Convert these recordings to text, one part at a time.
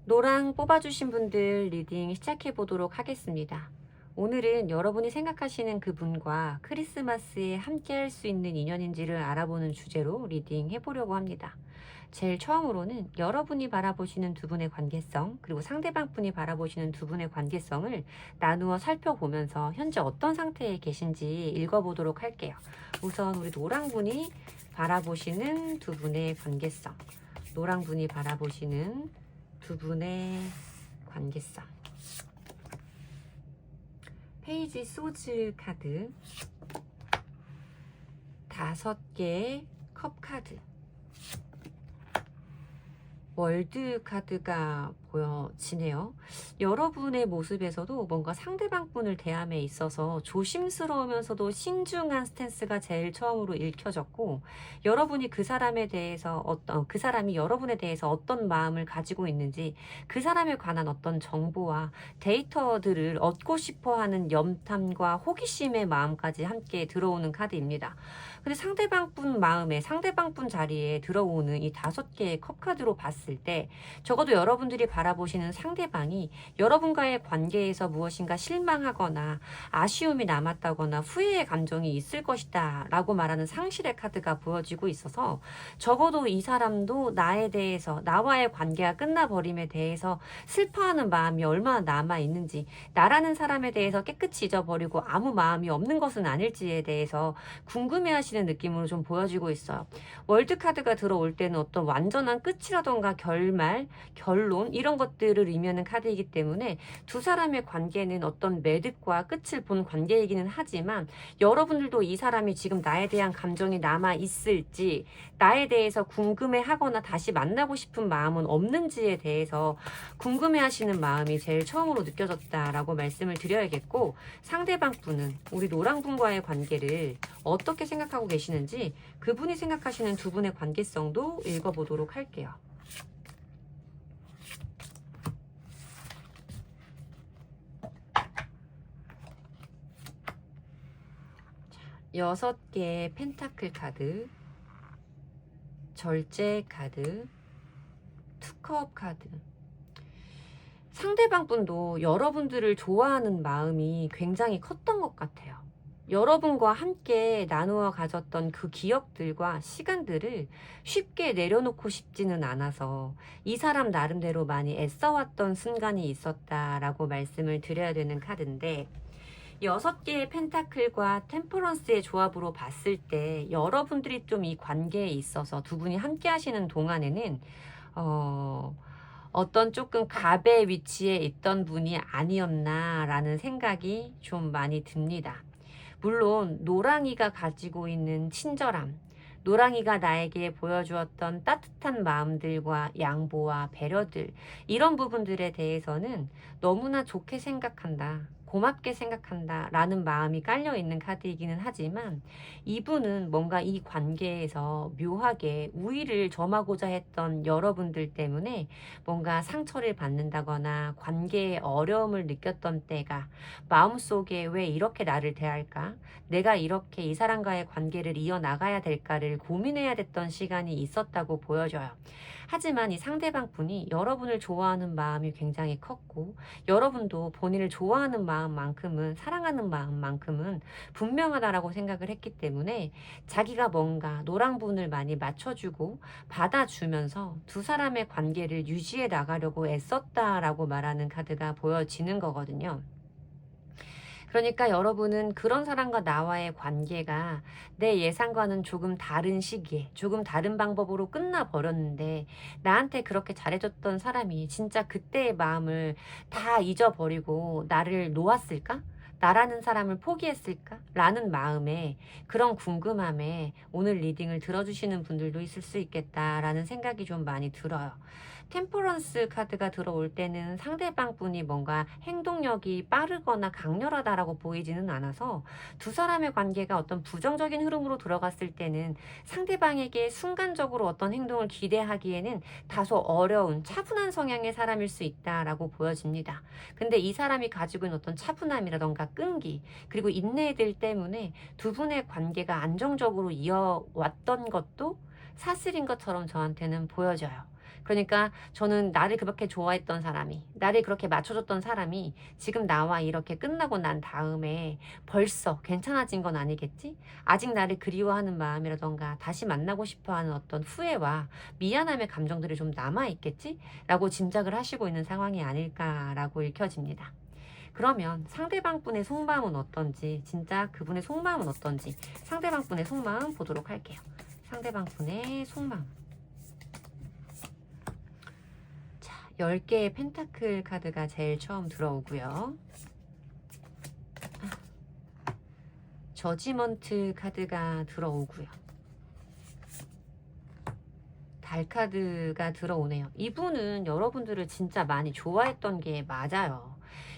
노랑 뽑아주신 분들 리딩 시작해 보도록 하겠습니다. 오늘은 여러분이 생각하시는 그분과 크리스마스에 함께 할 수 있는 인연인지를 알아보는 주제로 리딩 해보려고 합니다. 제일 처음으로는 여러분이 바라보시는 두 분의 관계성, 그리고 상대방 분이 바라보시는 두 분의 관계성을 나누어 살펴보면서 현재 어떤 상태에 계신지 읽어보도록 할게요. 우선 우리 노랑 분이 바라보시는 두 분의 관계성, 노랑 분이 바라보시는 두 분의 관계성. 페이지 소즈 카드, 5개의 컵 카드, 월드 카드가 보여지네요. 여러분의 모습에서도 뭔가 상대방 분을 대함에 있어서 조심스러우면서도 신중한 스탠스가 제일 처음으로 읽혀졌고, 여러분이 그 사람에 대해서 그 사람이 여러분에 대해서 어떤 마음을 가지고 있는지, 그 사람에 관한 어떤 정보와 데이터들을 얻고 싶어 하는 염탐과 호기심의 마음까지 함께 들어오는 카드입니다. 근데 상대방 분 마음에, 상대방 분 자리에 들어오는 이 5개의 컵 카드로 봤을 때, 적어도 여러분들이 바라보시는 상대방이 여러분과의 관계에서 무엇인가 실망하거나 아쉬움이 남았다거나 후회의 감정이 있을 것이다 라고 말하는 상실의 카드가 보여지고 있어서, 적어도 이 사람도 나에 대해서, 나와의 관계가 끝나버림에 대해서 슬퍼하는 마음이 얼마나 남아있는지, 나라는 사람에 대해서 깨끗이 잊어버리고 아무 마음이 없는 것은 아닐지에 대해서 궁금해하시는 느낌으로 좀 보여지고 있어요. 월드 카드가 들어올 때는 어떤 완전한 끝이라던가 결말, 결론 이런 것들을 의미하는 카드이기 때문에 두 사람의 관계는 어떤 매듭과 끝을 본 관계이기는 하지만, 여러분들도 이 사람이 지금 나에 대한 감정이 남아 있을지, 나에 대해서 궁금해하거나 다시 만나고 싶은 마음은 없는지에 대해서 궁금해하시는 마음이 제일 처음으로 느껴졌다라고 말씀을 드려야겠고, 상대방 분은 우리 노랑 분과의 관계를 어떻게 생각하고 계시는지, 그분이 생각하시는 두 분의 관계성도 읽어보도록 할게요. 6개의 펜타클 카드, 절제 카드, 투컵 카드. 상대방 분도 여러분들을 좋아하는 마음이 굉장히 컸던 것 같아요. 여러분과 함께 나누어 가졌던 그 기억들과 시간들을 쉽게 내려놓고 싶지는 않아서 이 사람 나름대로 많이 애써왔던 순간이 있었다라고 말씀을 드려야 되는 카드인데, 6개의 펜타클과 템퍼런스의 조합으로 봤을 때 여러분들이 좀 이 관계에 있어서 두 분이 함께 하시는 동안에는 어떤 조금 갑의 위치에 있던 분이 아니었나라는 생각이 좀 많이 듭니다. 물론 노랑이가 가지고 있는 친절함, 노랑이가 나에게 보여주었던 따뜻한 마음들과 양보와 배려들, 이런 부분들에 대해서는 너무나 좋게 생각한다, 고맙게 생각한다 라는 마음이 깔려있는 카드이기는 하지만, 이분은 뭔가 이 관계에서 묘하게 우위를 점하고자 했던 여러분들 때문에 뭔가 상처를 받는다거나 관계에 어려움을 느꼈던 때가, 마음속에 왜 이렇게 나를 대할까? 내가 이렇게 이 사람과의 관계를 이어나가야 될까를 고민해야 됐던 시간이 있었다고 보여져요. 하지만 이 상대방 분이 여러분을 좋아하는 마음이 굉장히 컸고, 여러분도 본인을 좋아하는 마음만큼은, 사랑하는 마음만큼은 분명하다라고 생각을 했기 때문에 자기가 뭔가 노랑분을 많이 맞춰주고 받아주면서 두 사람의 관계를 유지해 나가려고 애썼다라고 말하는 카드가 보여지는 거거든요. 그러니까 여러분은 그런 사람과 나와의 관계가 내 예상과는 조금 다른 시기에, 조금 다른 방법으로 끝나버렸는데, 나한테 그렇게 잘해줬던 사람이 진짜 그때의 마음을 다 잊어버리고 나를 놓았을까? 나라는 사람을 포기했을까? 라는 마음에, 그런 궁금함에 오늘 리딩을 들어주시는 분들도 있을 수 있겠다라는 생각이 좀 많이 들어요. 템퍼런스 카드가 들어올 때는 상대방 분이 뭔가 행동력이 빠르거나 강렬하다라고 보이지는 않아서, 두 사람의 관계가 어떤 부정적인 흐름으로 들어갔을 때는 상대방에게 순간적으로 어떤 행동을 기대하기에는 다소 어려운 차분한 성향의 사람일 수 있다라고 보여집니다. 근데 이 사람이 가지고 있는 어떤 차분함이라던가 끈기, 그리고 인내들 때문에 두 분의 관계가 안정적으로 이어왔던 것도 사실인 것처럼 저한테는 보여져요. 그러니까 저는 나를 그렇게 좋아했던 사람이, 나를 그렇게 맞춰줬던 사람이 지금 나와 이렇게 끝나고 난 다음에 벌써 괜찮아진 건 아니겠지? 아직 나를 그리워하는 마음이라던가 다시 만나고 싶어하는 어떤 후회와 미안함의 감정들이 좀 남아있겠지? 라고 짐작을 하시고 있는 상황이 아닐까라고 읽혀집니다. 그러면 상대방 분의 속마음은 어떤지, 진짜 그분의 속마음은 어떤지 상대방 분의 속마음 보도록 할게요. 상대방 분의 속마음. 자, 10개의 펜타클 카드가 제일 처음 들어오고요. 저지먼트 카드가 들어오고요. 달 카드가 들어오네요. 이분은 여러분들을 진짜 많이 좋아했던 게 맞아요.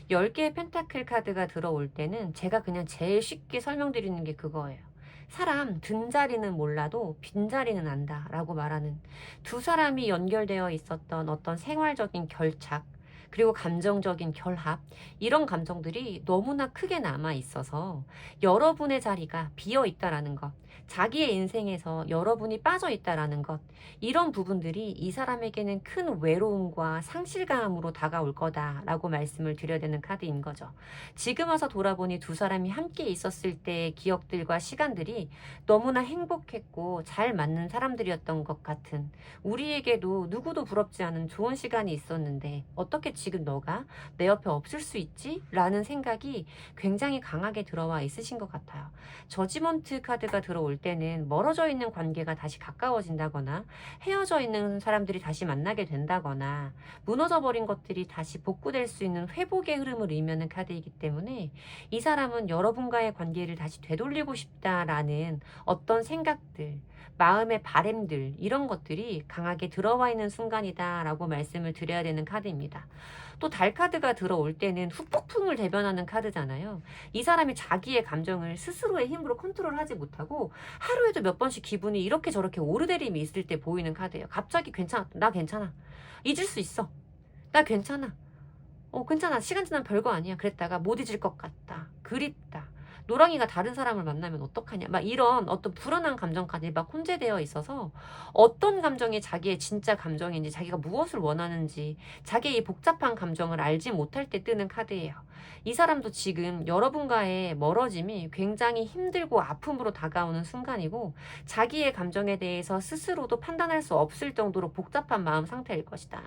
10개의 펜타클 카드가 들어올 때는 제가 그냥 제일 쉽게 설명드리는 게 그거예요. 사람 든 자리는 몰라도 빈 자리는 안다 라고 말하는, 두 사람이 연결되어 있었던 어떤 생활적인 결착, 그리고 감정적인 결합, 이런 감정들이 너무나 크게 남아 있어서 여러분의 자리가 비어 있다라는 것, 자기의 인생에서 여러분이 빠져 있다라는 것, 이런 부분들이 이 사람에게는 큰 외로움과 상실감으로 다가올 거다라고 말씀을 드려야 되는 카드인 거죠. 지금 와서 돌아보니 두 사람이 함께 있었을 때의 기억들과 시간들이 너무나 행복했고 잘 맞는 사람들이었던 것 같은, 우리에게도 누구도 부럽지 않은 좋은 시간이 있었는데 어떻게 지금 너가 내 옆에 없을 수 있지? 라는 생각이 굉장히 강하게 들어와 있으신 것 같아요. 저지먼트 카드가 들어올 때는 멀어져 있는 관계가 다시 가까워진다거나, 헤어져 있는 사람들이 다시 만나게 된다거나, 무너져 버린 것들이 다시 복구될 수 있는 회복의 흐름을 의미하는 카드이기 때문에 이 사람은 여러분과의 관계를 다시 되돌리고 싶다라는 어떤 생각들, 마음의 바램들, 이런 것들이 강하게 들어와 있는 순간이다 라고 말씀을 드려야 되는 카드입니다. 또 달 카드가 들어올 때는 후폭풍을 대변하는 카드잖아요. 이 사람이 자기의 감정을 스스로의 힘으로 컨트롤하지 못하고 하루에도 몇 번씩 기분이 이렇게 저렇게 오르내림이 있을 때 보이는 카드예요. 갑자기 괜찮아, 나 괜찮아, 잊을 수 있어, 나 괜찮아, 괜찮아, 시간 지나면 별거 아니야, 그랬다가 못 잊을 것 같다, 그립다, 노랑이가 다른 사람을 만나면 어떡하냐, 막 이런 어떤 불안한 감정까지 막 혼재되어 있어서 어떤 감정이 자기의 진짜 감정인지, 자기가 무엇을 원하는지 자기의 이 복잡한 감정을 알지 못할 때 뜨는 카드예요. 이 사람도 지금 여러분과의 멀어짐이 굉장히 힘들고 아픔으로 다가오는 순간이고, 자기의 감정에 대해서 스스로도 판단할 수 없을 정도로 복잡한 마음 상태일 것이다.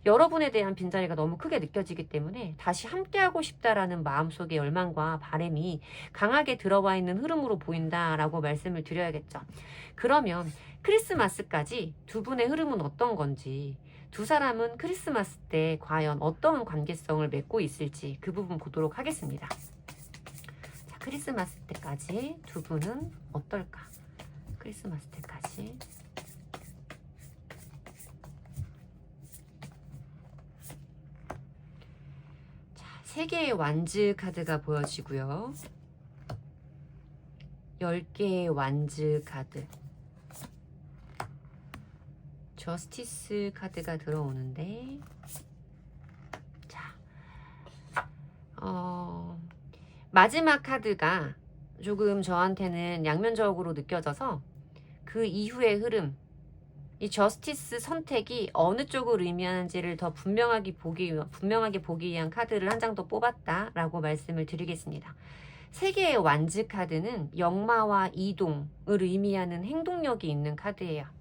여러분에 대한 빈자리가 너무 크게 느껴지기 때문에 다시 함께하고 싶다라는 마음속의 열망과 바람이 강하게 들어와 있는 흐름으로 보인다라고 말씀을 드려야겠죠. 그러면 크리스마스까지 두 분의 흐름은 어떤 건지, 두 사람은 크리스마스 때 과연 어떤 관계성을 맺고 있을지 그 부분 보도록 하겠습니다. 자, 크리스마스 때까지 두 분은 어떨까? 크리스마스 때까지. 자, 3개의 완즈 카드가 보여지고요. 10개의 완즈 카드. 저스티스 카드가 들어오는데, 자, 마지막 카드가 조금 저한테는 양면적으로 느껴져서 그 이후의 흐름, 이 저스티스 선택이 어느 쪽을 의미하는지를 더 분명하게 보기 위한 카드를 한 장 더 뽑았다라고 말씀을 드리겠습니다. 3개의 완즈 카드는 역마와 이동을 의미하는 행동력이 있는 카드예요.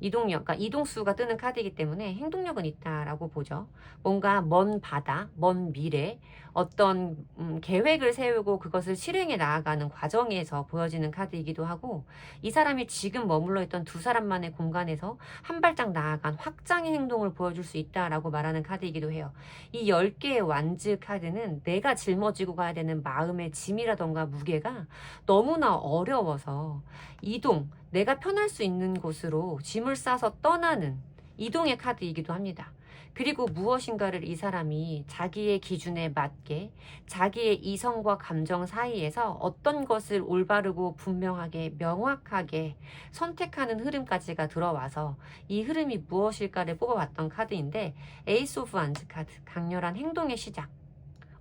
이동력, 그러니까 이동수가 뜨는 카드이기 때문에 행동력은 있다라고 보죠. 뭔가 먼 바다, 먼 미래, 어떤 계획을 세우고 그것을 실행해 나아가는 과정에서 보여지는 카드이기도 하고, 이 사람이 지금 머물러 있던 두 사람만의 공간에서 한 발짝 나아간 확장의 행동을 보여줄 수 있다라고 말하는 카드이기도 해요. 이 10개의 완즈 카드는 내가 짊어지고 가야 되는 마음의 짐이라던가 무게가 너무나 어려워서 이동, 내가 편할 수 있는 곳으로 짐을 싸서 떠나는 이동의 카드이기도 합니다. 그리고 무엇인가를 이 사람이 자기의 기준에 맞게 자기의 이성과 감정 사이에서 어떤 것을 올바르고 분명하게 명확하게 선택하는 흐름까지가 들어와서 이 흐름이 무엇일까를 뽑아봤던 카드인데, 에이스 오브 완즈 카드, 강렬한 행동의 시작.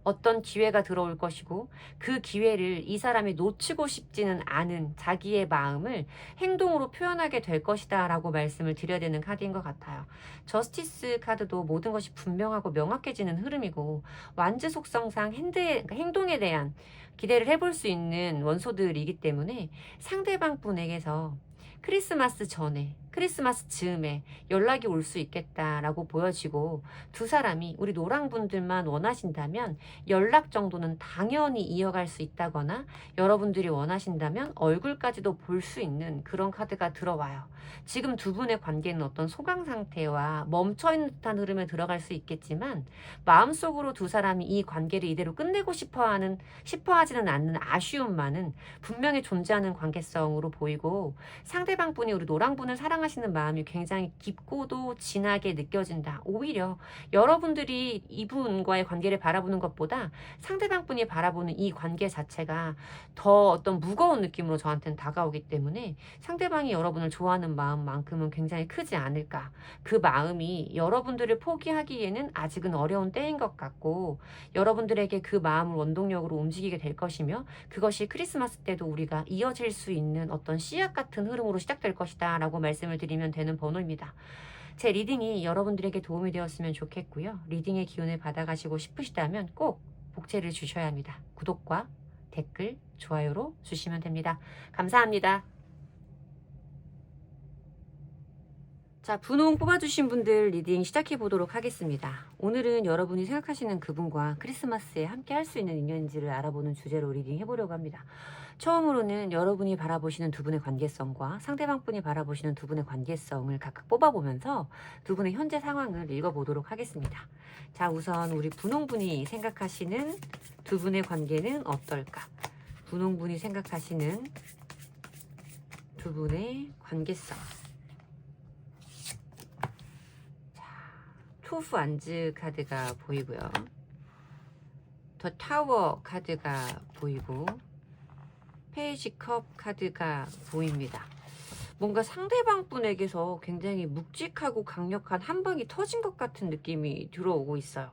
어떤 기회가 들어올 것이고 그 기회를 이 사람이 놓치고 싶지는 않은 자기의 마음을 행동으로 표현하게 될 것이다 라고 말씀을 드려야 되는 카드인 것 같아요. 저스티스 카드도 모든 것이 분명하고 명확해지는 흐름이고 완즈 속성상 행동에 대한 기대를 해볼 수 있는 원소들이기 때문에 상대방 분에게서 크리스마스 전에 크리스마스 즈음에 연락이 올 수 있겠다라고 보여지고 두 사람이 우리 노랑분들만 원하신다면 연락 정도는 당연히 이어갈 수 있다거나 여러분들이 원하신다면 얼굴까지도 볼 수 있는 그런 카드가 들어와요. 지금 두 분의 관계는 어떤 소강 상태와 멈춰있는 듯한 흐름에 들어갈 수 있겠지만 마음속으로 두 사람이 이 관계를 이대로 끝내고 싶어하지는 않는 아쉬움만은 분명히 존재하는 관계성으로 보이고 상대방 분이 우리 노랑분을 사랑하시는 마음이 굉장히 깊고도 진하게 느껴진다. 오히려 여러분들이 이분과의 관계를 바라보는 것보다 상대방 분이 바라보는 이 관계 자체가 더 어떤 무거운 느낌으로 저한테는 다가오기 때문에 상대방이 여러분을 좋아하는 마음만큼은 굉장히 크지 않을까. 그 마음이 여러분들을 포기하기에는 아직은 어려운 때인 것 같고 여러분들에게 그 마음을 원동력으로 움직이게 될 것이며 그것이 크리스마스 때도 우리가 이어질 수 있는 어떤 씨앗 같은 흐름으로 시작될 것이다 라고 말씀을 드리면 되는 번호입니다. 제 리딩이 여러분들에게 도움이 되었으면 좋겠고요. 리딩의 기운을 받아가시고 싶으시다면 꼭 복채를 주셔야 합니다. 구독과 댓글, 좋아요로 주시면 됩니다. 감사합니다. 자, 분홍 뽑아주신 분들 리딩 시작해 보도록 하겠습니다. 오늘은 여러분이 생각하시는 그분과 크리스마스에 함께 할 수 있는 인연인지를 알아보는 주제로 리딩 해보려고 합니다. 처음으로는 여러분이 바라보시는 두 분의 관계성과 상대방 분이 바라보시는 두 분의 관계성을 각각 뽑아보면서 두 분의 현재 상황을 읽어보도록 하겠습니다. 자, 우선 우리 분홍분이 생각하시는 두 분의 관계는 어떨까? 분홍분이 생각하시는 두 분의 관계성. 투프 안즈 카드가 보이고요. 더 타워 카드가 보이고 페이지 컵 카드가 보입니다. 뭔가 상대방 분에게서 굉장히 묵직하고 강력한 한 방이 터진 것 같은 느낌이 들어오고 있어요.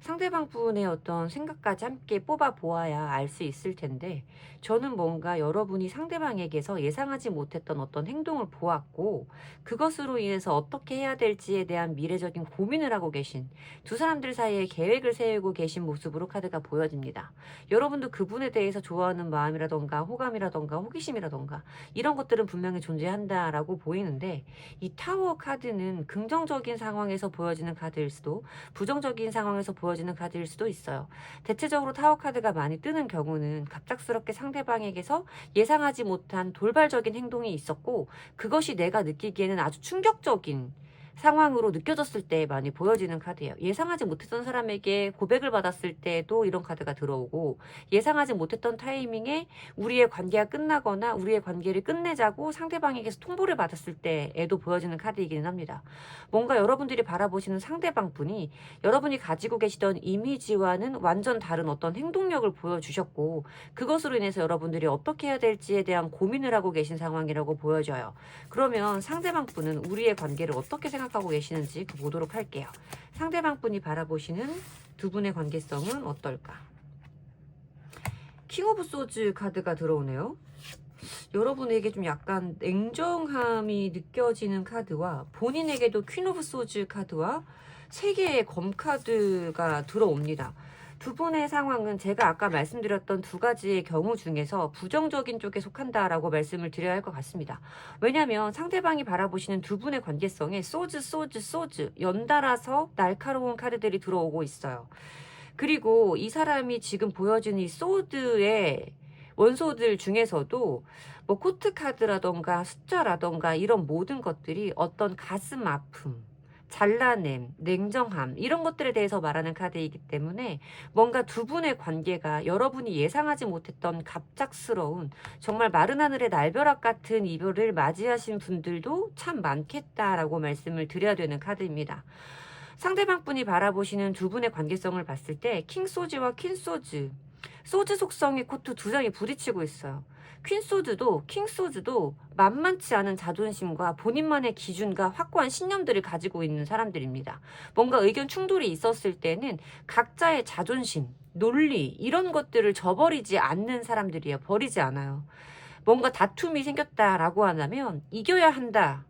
상대방 분의 어떤 생각까지 함께 뽑아 보아야 알 수 있을 텐데 저는 뭔가 여러분이 상대방에게서 예상하지 못했던 어떤 행동을 보았고 그것으로 인해서 어떻게 해야 될지에 대한 미래적인 고민을 하고 계신 두 사람들 사이에 계획을 세우고 계신 모습으로 카드가 보여집니다. 여러분도 그분에 대해서 좋아하는 마음이라던가 호감이라던가 호기심이라던가 이런 것들은 분명히 존재한다라고 보이는데 이 타워 카드는 긍정적인 상황에서 보여지는 카드일 수도 부정적인 상황에서 보여지는 카드일 수도 있어요. 대체적으로 타워 카드가 많이 뜨는 경우는 갑작스럽게 상대방에게서 예상하지 못한 돌발적인 행동이 있었고 그것이 내가 느끼기에는 아주 충격적인 상황으로 느껴졌을 때 많이 보여지는 카드예요. 예상하지 못했던 사람에게 고백을 받았을 때도 이런 카드가 들어오고 예상하지 못했던 타이밍에 우리의 관계가 끝나거나 우리의 관계를 끝내자고 상대방에게서 통보를 받았을 때에도 보여지는 카드이기는 합니다. 뭔가 여러분들이 바라보시는 상대방 분이 여러분이 가지고 계시던 이미지와는 완전 다른 어떤 행동력을 보여주셨고 그것으로 인해서 여러분들이 어떻게 해야 될지에 대한 고민을 하고 계신 상황이라고 보여져요. 그러면 상대방 분은 우리의 관계를 어떻게 생각하고 계시는지 보도록 할게요. 상대방 분이 바라보시는 두 분의 관계성은 어떨까? 킹 오브 소즈 카드가 들어오네요. 여러분에게 좀 약간 냉정함이 느껴지는 카드와 본인에게도 퀸 오브 소즈 카드와 세 개의 검 카드가 들어옵니다. 두 분의 상황은 제가 아까 말씀드렸던 두 가지의 경우 중에서 부정적인 쪽에 속한다라고 말씀을 드려야 할 것 같습니다. 왜냐하면 상대방이 바라보시는 두 분의 관계성에 소즈 연달아서 날카로운 카드들이 들어오고 있어요. 그리고 이 사람이 지금 보여주는 이 소드의 원소들 중에서도 뭐 코트 카드라던가 숫자라던가 이런 모든 것들이 어떤 가슴 아픔, 잘라냄, 냉정함 이런 것들에 대해서 말하는 카드이기 때문에 뭔가 두 분의 관계가 여러분이 예상하지 못했던 갑작스러운 정말 마른 하늘의 날벼락 같은 이별을 맞이하신 분들도 참 많겠다라고 말씀을 드려야 되는 카드입니다. 상대방 분이 바라보시는 두 분의 관계성을 봤을 때 킹소즈와 퀸소즈 소즈 속성의 코트 두 장이 부딪히고 있어요. 퀸소즈도 킹소즈도 만만치 않은 자존심과 본인만의 기준과 확고한 신념들을 가지고 있는 사람들입니다. 뭔가 의견 충돌이 있었을 때는 각자의 자존심, 논리 이런 것들을 저버리지 않는 사람들이에요. 버리지 않아요. 뭔가 다툼이 생겼다라고 한다면 이겨야 한다.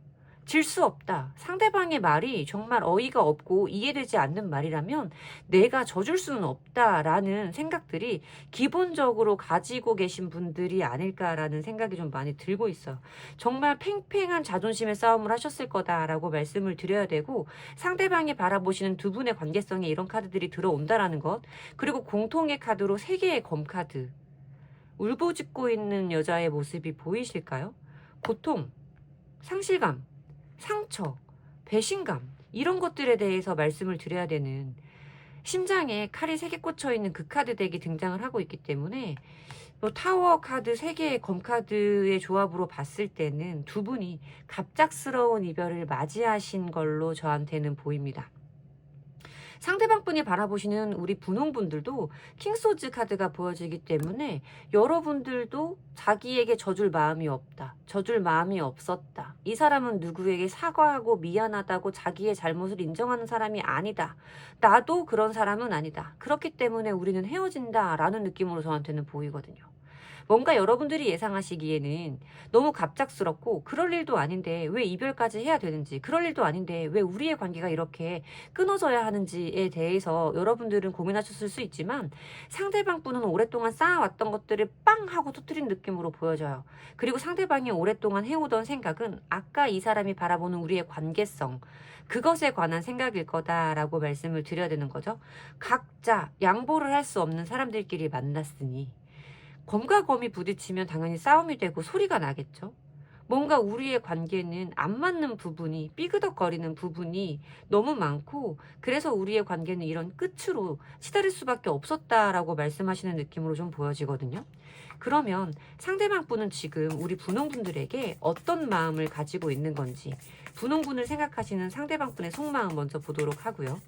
질 수 없다. 상대방의 말이 정말 어이가 없고 이해되지 않는 말이라면 내가 져줄 수는 없다라는 생각들이 기본적으로 가지고 계신 분들이 아닐까라는 생각이 좀 많이 들고 있어요. 정말 팽팽한 자존심의 싸움을 하셨을 거다라고 말씀을 드려야 되고, 상대방이 바라보시는 두 분의 관계성에 이런 카드들이 들어온다라는 것, 그리고 공통의 카드로 3개의 검카드, 울부짖고 있는 여자의 모습이 보이실까요? 고통, 상실감, 상처, 배신감 이런 것들에 대해서 말씀을 드려야 되는, 심장에 칼이 3개 꽂혀 있는 그 카드 덱이 등장을 하고 있기 때문에 뭐 타워 카드 3개의 검카드의 조합으로 봤을 때는 두 분이 갑작스러운 이별을 맞이하신 걸로 저한테는 보입니다. 상대방 분이 바라보시는 우리 분홍분들도 킹소즈 카드가 보여지기 때문에 여러분들도 자기에게 져줄 마음이 없다, 져줄 마음이 없었다, 이 사람은 누구에게 사과하고 미안하다고 자기의 잘못을 인정하는 사람이 아니다, 나도 그런 사람은 아니다, 그렇기 때문에 우리는 헤어진다 라는 느낌으로 저한테는 보이거든요. 뭔가 여러분들이 예상하시기에는 너무 갑작스럽고 그럴 일도 아닌데 왜 이별까지 해야 되는지, 그럴 일도 아닌데 왜 우리의 관계가 이렇게 끊어져야 하는지에 대해서 여러분들은 고민하셨을 수 있지만, 상대방 분은 오랫동안 쌓아왔던 것들을 빵 하고 터뜨린 느낌으로 보여져요. 그리고 상대방이 오랫동안 해오던 생각은 아까 이 사람이 바라보는 우리의 관계성, 그것에 관한 생각일 거다라고 말씀을 드려야 되는 거죠. 각자 양보를 할 수 없는 사람들끼리 만났으니 검과 검이 부딪히면 당연히 싸움이 되고 소리가 나겠죠. 뭔가 우리의 관계는 안 맞는 부분이, 삐그덕거리는 부분이 너무 많고, 그래서 우리의 관계는 이런 끝으로 시달릴 수밖에 없었다라고 말씀하시는 느낌으로 좀 보여지거든요. 그러면 상대방 분은 지금 우리 분홍분들에게 어떤 마음을 가지고 있는 건지, 분홍분을 생각하시는 상대방 분의 속마음 먼저 보도록 하고요.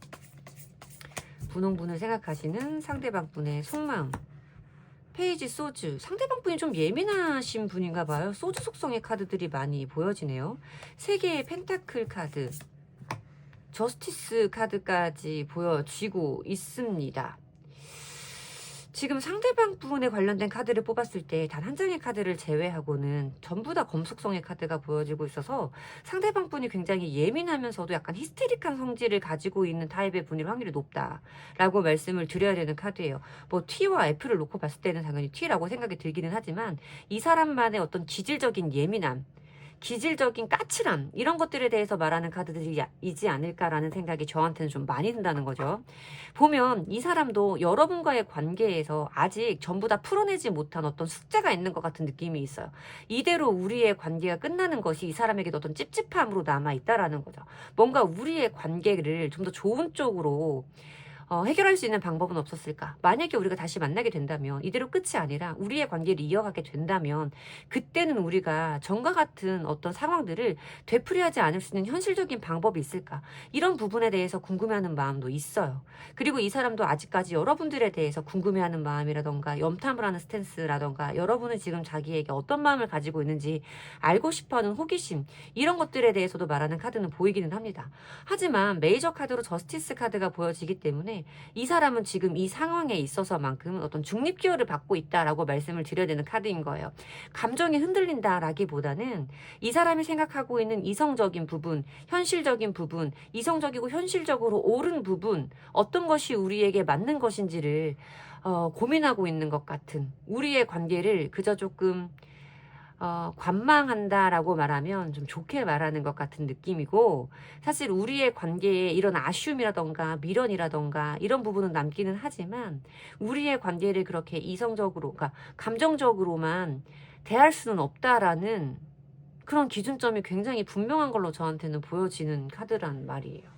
분홍분을 생각하시는 상대방 분의 속마음. 페이지 소주. 상대방 분이 좀 예민하신 분인가 봐요. 소주 속성의 카드들이 많이 보여지네요. 3개의 펜타클 카드, 저스티스 카드까지 보여지고 있습니다. 지금 상대방 부분에 관련된 카드를 뽑았을 때 단 한 장의 카드를 제외하고는 전부 다 검속성의 카드가 보여지고 있어서 상대방 분이 굉장히 예민하면서도 약간 히스테릭한 성질을 가지고 있는 타입의 분일 확률이 높다라고 말씀을 드려야 되는 카드예요. 뭐 T와 F를 놓고 봤을 때는 당연히 T라고 생각이 들기는 하지만, 이 사람만의 어떤 기질적인 예민함, 기질적인 까칠함 이런 것들에 대해서 말하는 카드들이지 않을까라는 생각이 저한테는 좀 많이 든다는 거죠. 보면 이 사람도 여러분과의 관계에서 아직 전부 다 풀어내지 못한 어떤 숙제가 있는 것 같은 느낌이 있어요. 이대로 우리의 관계가 끝나는 것이 이 사람에게도 어떤 찝찝함으로 남아있다라는 거죠. 뭔가 우리의 관계를 좀 더 좋은 쪽으로 해결할 수 있는 방법은 없었을까? 만약에 우리가 다시 만나게 된다면, 이대로 끝이 아니라 우리의 관계를 이어가게 된다면, 그때는 우리가 전과 같은 어떤 상황들을 되풀이하지 않을 수 있는 현실적인 방법이 있을까? 이런 부분에 대해서 궁금해하는 마음도 있어요. 그리고 이 사람도 아직까지 여러분들에 대해서 궁금해하는 마음이라던가 염탐을 하는 스탠스라던가, 여러분은 지금 자기에게 어떤 마음을 가지고 있는지 알고 싶어하는 호기심, 이런 것들에 대해서도 말하는 카드는 보이기는 합니다. 하지만 메이저 카드로 저스티스 카드가 보여지기 때문에 이 사람은 지금 이 상황에 있어서만큼은 어떤 중립기여를 받고 있다라고 말씀을 드려야 되는 카드인 거예요. 감정이 흔들린다라기보다는 이 사람이 생각하고 있는 이성적인 부분, 현실적인 부분, 이성적이고 현실적으로 옳은 부분, 어떤 것이 우리에게 맞는 것인지를 고민하고 있는 것 같은, 우리의 관계를 그저 조금 관망한다라고 말하면 좀 좋게 말하는 것 같은 느낌이고, 사실 우리의 관계에 이런 아쉬움이라던가 미련이라던가 이런 부분은 남기는 하지만, 우리의 관계를 그렇게 이성적으로, 그러니까 감정적으로만 대할 수는 없다라는 그런 기준점이 굉장히 분명한 걸로 저한테는 보여지는 카드란 말이에요.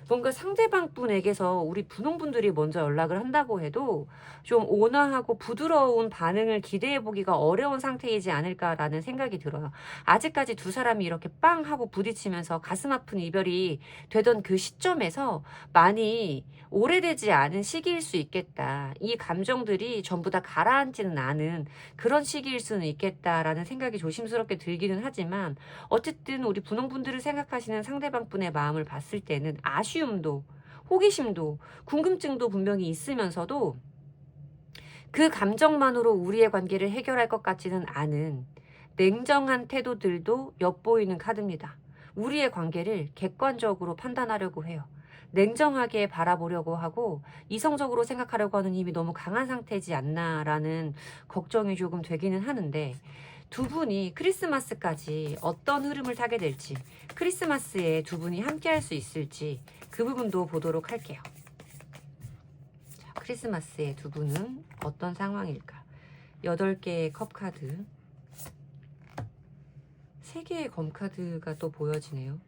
뭔가 상대방 분에게서 우리 분홍분들이 먼저 연락을 한다고 해도 좀 온화하고 부드러운 반응을 기대해보기가 어려운 상태이지 않을까라는 생각이 들어요. 아직까지 두 사람이 이렇게 빵 하고 부딪히면서 가슴 아픈 이별이 되던 그 시점에서 많이 오래되지 않은 시기일 수 있겠다. 이 감정들이 전부 다 가라앉지는 않은 그런 시기일 수는 있겠다라는 생각이 조심스럽게 들기는 하지만, 어쨌든 우리 분홍분들을 생각하시는 상대방 분의 마음을 봤을 때는 아쉬움도, 호기심도, 궁금증도 분명히 있으면서도 그 감정만으로 우리의 관계를 해결할 것 같지는 않은 냉정한 태도들도 엿보이는 카드입니다. 우리의 관계를 객관적으로 판단하려고 해요. 냉정하게 바라보려고 하고 이성적으로 생각하려고 하는 힘이 너무 강한 상태지 않나라는 걱정이 조금 되기는 하는데, 두 분이 크리스마스까지 어떤 흐름을 타게 될지, 크리스마스에 두 분이 함께 할 수 있을지 그 부분도 보도록 할게요. 자, 크리스마스에 두 분은 어떤 상황일까? 8개의 컵 카드, 3개의 검 카드가 또 보여지네요.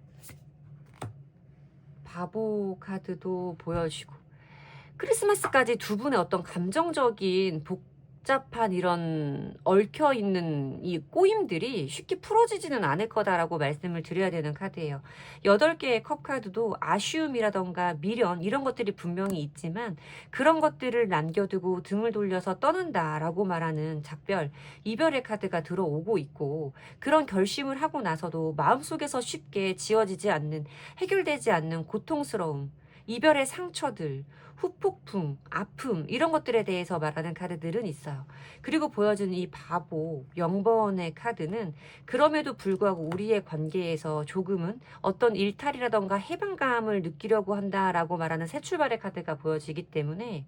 바보 카드도 보여지고, 크리스마스까지 두 분의 어떤 감정적인 복잡한 이런 얽혀있는 이 꼬임들이 쉽게 풀어지지는 않을 거다라고 말씀을 드려야 되는 카드예요. 8개의 컵 카드도 아쉬움이라던가 미련 이런 것들이 분명히 있지만, 그런 것들을 남겨두고 등을 돌려서 떠난다라고 말하는 작별, 이별의 카드가 들어오고 있고, 그런 결심을 하고 나서도 마음속에서 쉽게 지워지지 않는, 해결되지 않는 고통스러움, 이별의 상처들, 후폭풍, 아픔 이런 것들에 대해서 말하는 카드들은 있어요. 그리고 보여주는 이 바보 0번의 카드는 그럼에도 불구하고 우리의 관계에서 조금은 어떤 일탈이라던가 해방감을 느끼려고 한다라고 말하는 새 출발의 카드가 보여지기 때문에,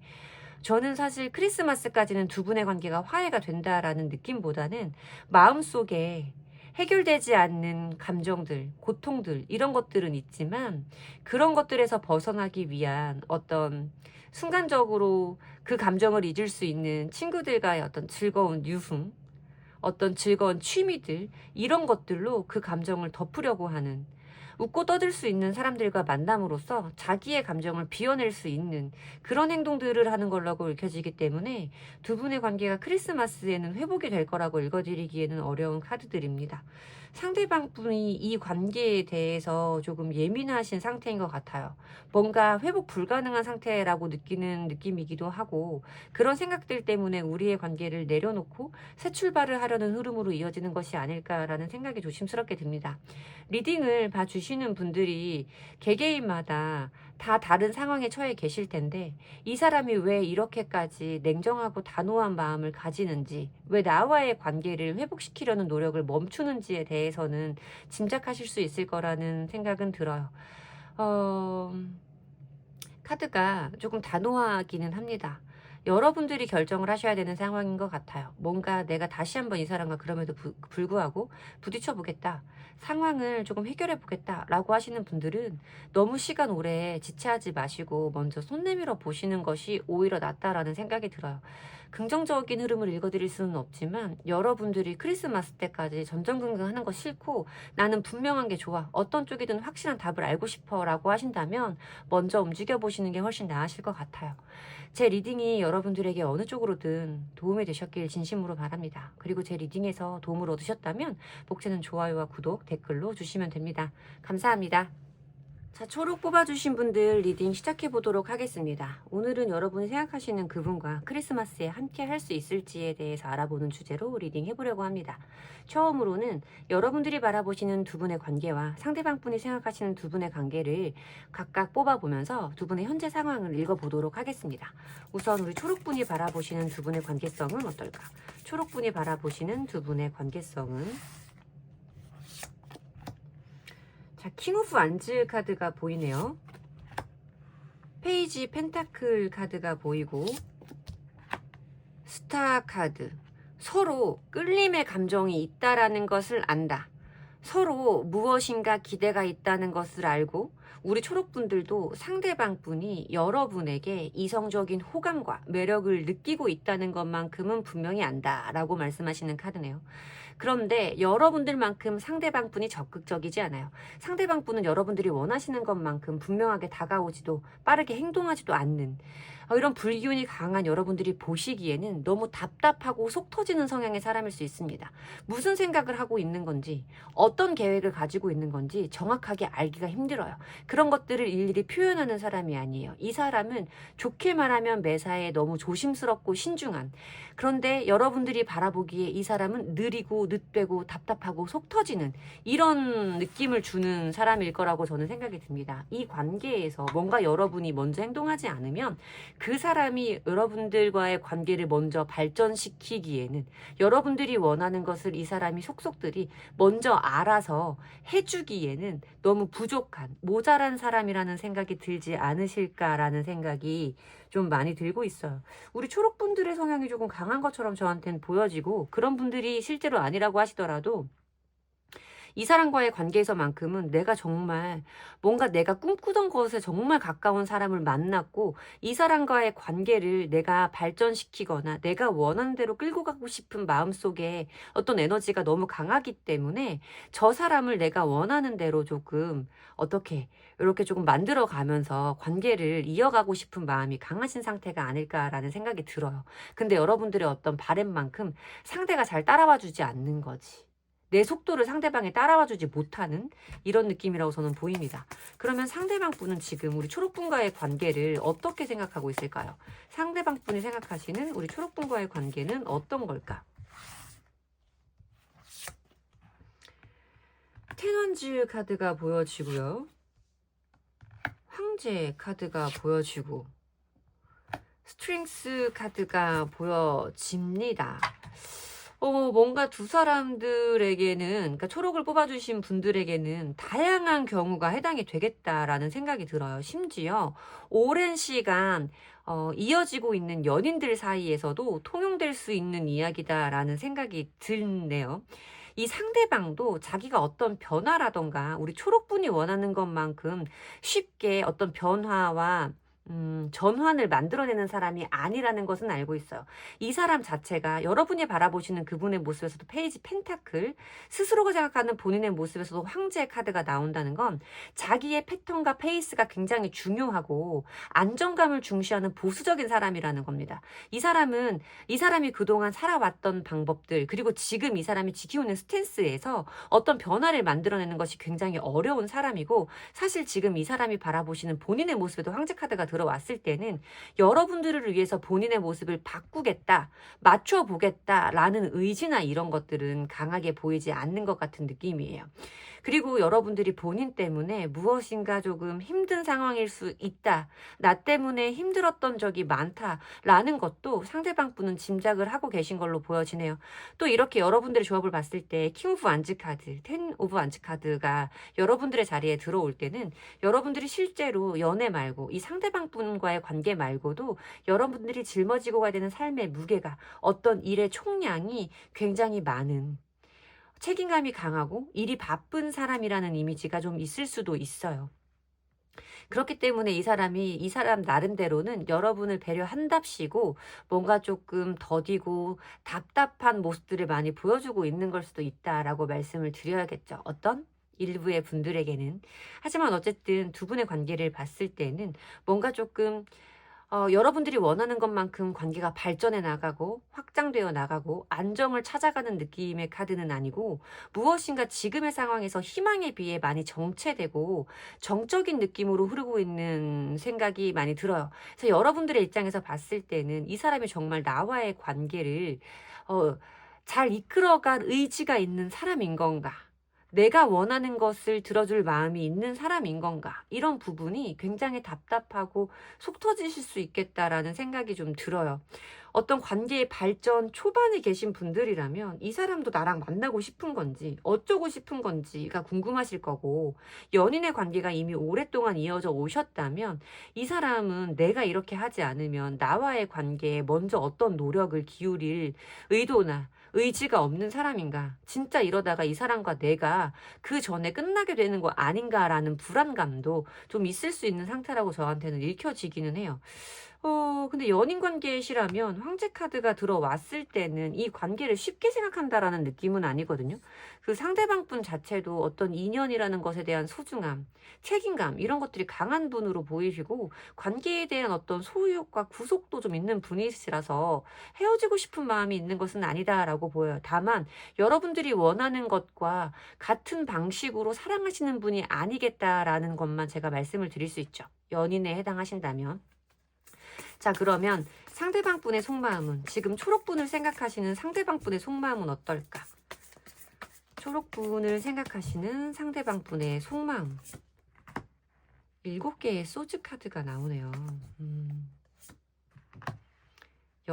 저는 사실 크리스마스까지는 두 분의 관계가 화해가 된다라는 느낌보다는 마음속에 해결되지 않는 감정들, 고통들 이런 것들은 있지만, 그런 것들에서 벗어나기 위한 어떤 순간적으로 그 감정을 잊을 수 있는 친구들과의 어떤 즐거운 유흥, 어떤 즐거운 취미들 이런 것들로 그 감정을 덮으려고 하는, 웃고 떠들 수 있는 사람들과 만남으로써 자기의 감정을 비워낼 수 있는 그런 행동들을 하는 걸라고 읽혀지기 때문에, 두 분의 관계가 크리스마스에는 회복이 될 거라고 읽어드리기에는 어려운 카드들입니다. 상대방 분이 이 관계에 대해서 조금 예민하신 상태인 것 같아요. 뭔가 회복 불가능한 상태라고 느끼는 느낌이기도 하고, 그런 생각들 때문에 우리의 관계를 내려놓고 새 출발을 하려는 흐름으로 이어지는 것이 아닐까라는 생각이 조심스럽게 듭니다. 리딩을 봐주시는 분들이 개개인마다 다 다른 상황에 처해 계실 텐데, 이 사람이 왜 이렇게까지 냉정하고 단호한 마음을 가지는지, 왜 나와의 관계를 회복시키려는 노력을 멈추는지에 대해서는 짐작하실 수 있을 거라는 생각은 들어요. 카드가 조금 단호하기는 합니다. 여러분들이 결정을 하셔야 되는 상황인 것 같아요. 뭔가 내가 다시 한번 이 사람과 그럼에도 불구하고 부딪혀 보겠다, 상황을 조금 해결해 보겠다 라고 하시는 분들은 너무 시간 오래 지체하지 마시고 먼저 손 내밀어 보시는 것이 오히려 낫다라는 생각이 들어요. 긍정적인 흐름을 읽어드릴 수는 없지만, 여러분들이 크리스마스 때까지 전전긍긍하는 거 싫고 나는 분명한 게 좋아, 어떤 쪽이든 확실한 답을 알고 싶어 라고 하신다면 먼저 움직여 보시는 게 훨씬 나으실 것 같아요. 제 리딩이 여러분들에게 어느 쪽으로든 도움이 되셨길 진심으로 바랍니다. 그리고 제 리딩에서 도움을 얻으셨다면 복채는 좋아요와 구독, 댓글로 주시면 됩니다. 감사합니다. 자, 초록 뽑아주신 분들 리딩 시작해 보도록 하겠습니다. 오늘은 여러분이 생각하시는 그분과 크리스마스에 함께 할 수 있을지에 대해서 알아보는 주제로 리딩 해보려고 합니다. 처음으로는 여러분들이 바라보시는 두 분의 관계와 상대방 분이 생각하시는 두 분의 관계를 각각 뽑아보면서 두 분의 현재 상황을 읽어보도록 하겠습니다. 우선 우리 초록분이 바라보시는 두 분의 관계성은 어떨까? 초록분이 바라보시는 두 분의 관계성은, 자, 킹 오브 안즈 카드가 보이네요. 페이지 펜타클 카드가 보이고, 스타 카드. 서로 끌림의 감정이 있다라는 것을 안다. 서로 무엇인가 기대가 있다는 것을 알고, 우리 초록분들도 상대방 분이 여러분에게 이성적인 호감과 매력을 느끼고 있다는 것만큼은 분명히 안다라고 말씀하시는 카드네요. 그런데 여러분들만큼 상대방 분이 적극적이지 않아요. 상대방 분은 여러분들이 원하시는 것만큼 분명하게 다가오지도 빠르게 행동하지도 않는, 이런 불기운이 강한 여러분들이 보시기에는 너무 답답하고 속 터지는 성향의 사람일 수 있습니다. 무슨 생각을 하고 있는 건지, 어떤 계획을 가지고 있는 건지 정확하게 알기가 힘들어요. 그런 것들을 일일이 표현하는 사람이 아니에요. 이 사람은 좋게 말하면 매사에 너무 조심스럽고 신중한, 그런데 여러분들이 바라보기에 이 사람은 느리고 늦되고 답답하고 속 터지는 이런 느낌을 주는 사람일 거라고 저는 생각이 듭니다. 이 관계에서 뭔가 여러분이 먼저 행동하지 않으면 그 사람이 여러분들과의 관계를 먼저 발전시키기에는 여러분들이 원하는 것을 이 사람이 속속들이 먼저 알아서 해주기에는 너무 부족한, 모자란 사람이라는 생각이 들지 않으실까라는 생각이 좀 많이 들고 있어요. 우리 초록분들의 성향이 조금 강한 것처럼 저한테는 보여지고, 그런 분들이 실제로 아니라고 하시더라도 이 사람과의 관계에서만큼은 내가 정말 뭔가 내가 꿈꾸던 것에 정말 가까운 사람을 만났고, 이 사람과의 관계를 내가 발전시키거나 내가 원하는 대로 끌고 가고 싶은 마음속에 어떤 에너지가 너무 강하기 때문에 저 사람을 내가 원하는 대로 조금 어떻게 이렇게 조금 만들어 가면서 관계를 이어가고 싶은 마음이 강하신 상태가 아닐까라는 생각이 들어요. 근데 여러분들의 어떤 바램만큼 상대가 잘 따라와 주지 않는 거지. 내 속도를 상대방이 따라와 주지 못하는 이런 느낌이라고 저는 보입니다. 그러면 상대방 분은 지금 우리 초록분과의 관계를 어떻게 생각하고 있을까요? 상대방 분이 생각하시는 우리 초록분과의 관계는 어떤 걸까? 텐원즈 카드가 보여지고요. 황제 카드가 보여지고 스트렝스 카드가 보여집니다. 뭔가 두 사람들에게는, 그러니까 초록을 뽑아주신 분들에게는 다양한 경우가 해당이 되겠다라는 생각이 들어요. 심지어 오랜 시간 이어지고 있는 연인들 사이에서도 통용될 수 있는 이야기다라는 생각이 드네요. 이 상대방도 자기가 어떤 변화라던가 우리 초록분이 원하는 것만큼 쉽게 어떤 변화와 전환을 만들어내는 사람이 아니라는 것은 알고 있어요. 이 사람 자체가 여러분이 바라보시는 그분의 모습에서도 페이지 펜타클, 스스로가 생각하는 본인의 모습에서도 황제의 카드가 나온다는 건 자기의 패턴과 페이스가 굉장히 중요하고 안정감을 중시하는 보수적인 사람이라는 겁니다. 이 사람이 그동안 살아왔던 방법들, 그리고 지금 이 사람이 지키고 있는 스탠스에서 어떤 변화를 만들어내는 것이 굉장히 어려운 사람이고, 사실 지금 이 사람이 바라보시는 본인의 모습에도 황제 카드가 들어왔을 때는 여러분들을 위해서 본인의 모습을 바꾸겠다, 맞춰보겠다라는 의지나 이런 것들은 강하게 보이지 않는 것 같은 느낌이에요. 그리고 여러분들이 본인 때문에 무엇인가 조금 힘든 상황일 수 있다, 나 때문에 힘들었던 적이 많다라는 것도 상대방 분은 짐작을 하고 계신 걸로 보여지네요. 또 이렇게 여러분들의 조합을 봤을 때 킹 오브 안즈 카드, 텐 오브 안즈 카드가 여러분들의 자리에 들어올 때는 여러분들이 실제로 연애 말고 이 상대방 분과의 관계 말고도 여러분들이 짊어지고 가야 되는 삶의 무게가, 어떤 일의 총량이 굉장히 많은, 책임감이 강하고 일이 바쁜 사람이라는 이미지가 좀 있을 수도 있어요. 그렇기 때문에 이 사람 나름대로는 여러분을 배려한답시고 뭔가 조금 더디고 답답한 모습들을 많이 보여주고 있는 걸 수도 있다라고 말씀을 드려야겠죠. 어떤? 일부의 분들에게는. 하지만 어쨌든 두 분의 관계를 봤을 때는 뭔가 조금 여러분들이 원하는 것만큼 관계가 발전해 나가고 확장되어 나가고 안정을 찾아가는 느낌의 카드는 아니고, 무엇인가 지금의 상황에서 희망에 비해 많이 정체되고 정적인 느낌으로 흐르고 있는 생각이 많이 들어요. 그래서 여러분들의 입장에서 봤을 때는 이 사람이 정말 나와의 관계를 잘 이끌어갈 의지가 있는 사람인 건가? 내가 원하는 것을 들어줄 마음이 있는 사람인 건가? 이런 부분이 굉장히 답답하고 속 터지실 수 있겠다라는 생각이 좀 들어요. 어떤 관계의 발전 초반에 계신 분들이라면 이 사람도 나랑 만나고 싶은 건지 어쩌고 싶은 건지가 궁금하실 거고, 연인의 관계가 이미 오랫동안 이어져 오셨다면 이 사람은 내가 이렇게 하지 않으면 나와의 관계에 먼저 어떤 노력을 기울일 의도나 의지가 없는 사람인가? 진짜 이러다가 이 사람과 내가 그 전에 끝나게 되는 거 아닌가라는 불안감도 좀 있을 수 있는 상태라고 저한테는 읽혀지기는 해요. 근데 연인 관계시라면 황제 카드가 들어왔을 때는 이 관계를 쉽게 생각한다라는 느낌은 아니거든요. 그 상대방 분 자체도 어떤 인연이라는 것에 대한 소중함, 책임감 이런 것들이 강한 분으로 보이시고, 관계에 대한 어떤 소유욕과 구속도 좀 있는 분이시라서 헤어지고 싶은 마음이 있는 것은 아니다라고 보여요. 다만 여러분들이 원하는 것과 같은 방식으로 사랑하시는 분이 아니겠다라는 것만 제가 말씀을 드릴 수 있죠. 연인에 해당하신다면. 자, 그러면 상대방 분의 속마음은, 지금 초록분을 생각하시는 상대방 분의 속마음은 어떨까? 초록분을 생각하시는 상대방 분의 속마음. 7개의 소즈 카드가 나오네요.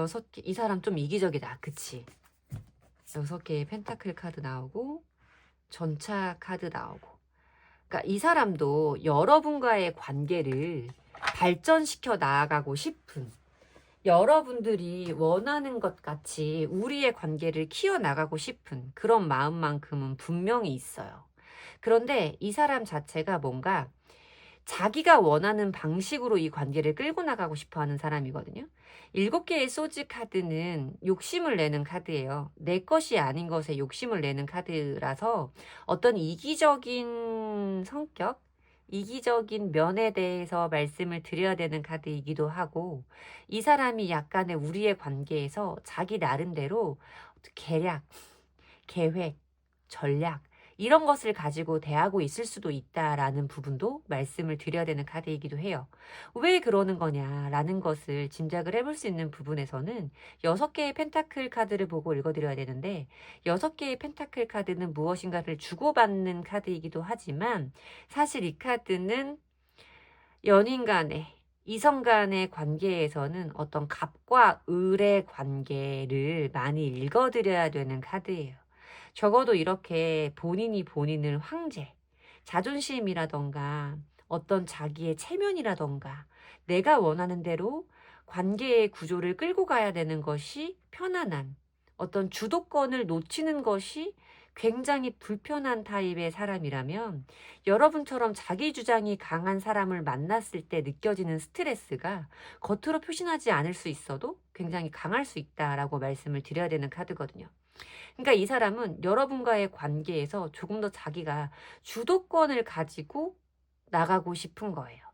6개. 이 사람 좀 이기적이다. 그치? 6개의 펜타클 카드 나오고 전차 카드 나오고. 그러니까 이 사람도 여러분과의 관계를 발전시켜 나아가고 싶은, 여러분들이 원하는 것 같이 우리의 관계를 키워나가고 싶은 그런 마음만큼은 분명히 있어요. 그런데 이 사람 자체가 뭔가 자기가 원하는 방식으로 이 관계를 끌고 나가고 싶어 하는 사람이거든요. 7개의 소즈 카드는 욕심을 내는 카드예요. 내 것이 아닌 것에 욕심을 내는 카드라서 어떤 이기적인 성격, 이기적인 면에 대해서 말씀을 드려야 되는 카드이기도 하고, 이 사람이 약간의 우리의 관계에서 자기 나름대로 계략, 계획, 전략 이런 것을 가지고 대하고 있을 수도 있다라는 부분도 말씀을 드려야 되는 카드이기도 해요. 왜 그러는 거냐라는 것을 짐작을 해볼 수 있는 부분에서는 6개의 펜타클 카드를 보고 읽어드려야 되는데, 6개의 펜타클 카드는 무엇인가를 주고받는 카드이기도 하지만 사실 이 카드는 연인 간의, 이성 간의 관계에서는 어떤 갑과 을의 관계를 많이 읽어드려야 되는 카드예요. 적어도 이렇게 본인이 본인을 황제, 자존심이라던가 어떤 자기의 체면이라던가 내가 원하는 대로 관계의 구조를 끌고 가야 되는 것이 편안한, 어떤 주도권을 놓치는 것이 굉장히 불편한 타입의 사람이라면, 여러분처럼 자기 주장이 강한 사람을 만났을 때 느껴지는 스트레스가 겉으로 표시나지 않을 수 있어도 굉장히 강할 수 있다라고 말씀을 드려야 되는 카드거든요. 그러니까 이 사람은 여러분과의 관계에서 조금 더 자기가 주도권을 가지고 나가고 싶은 거예요.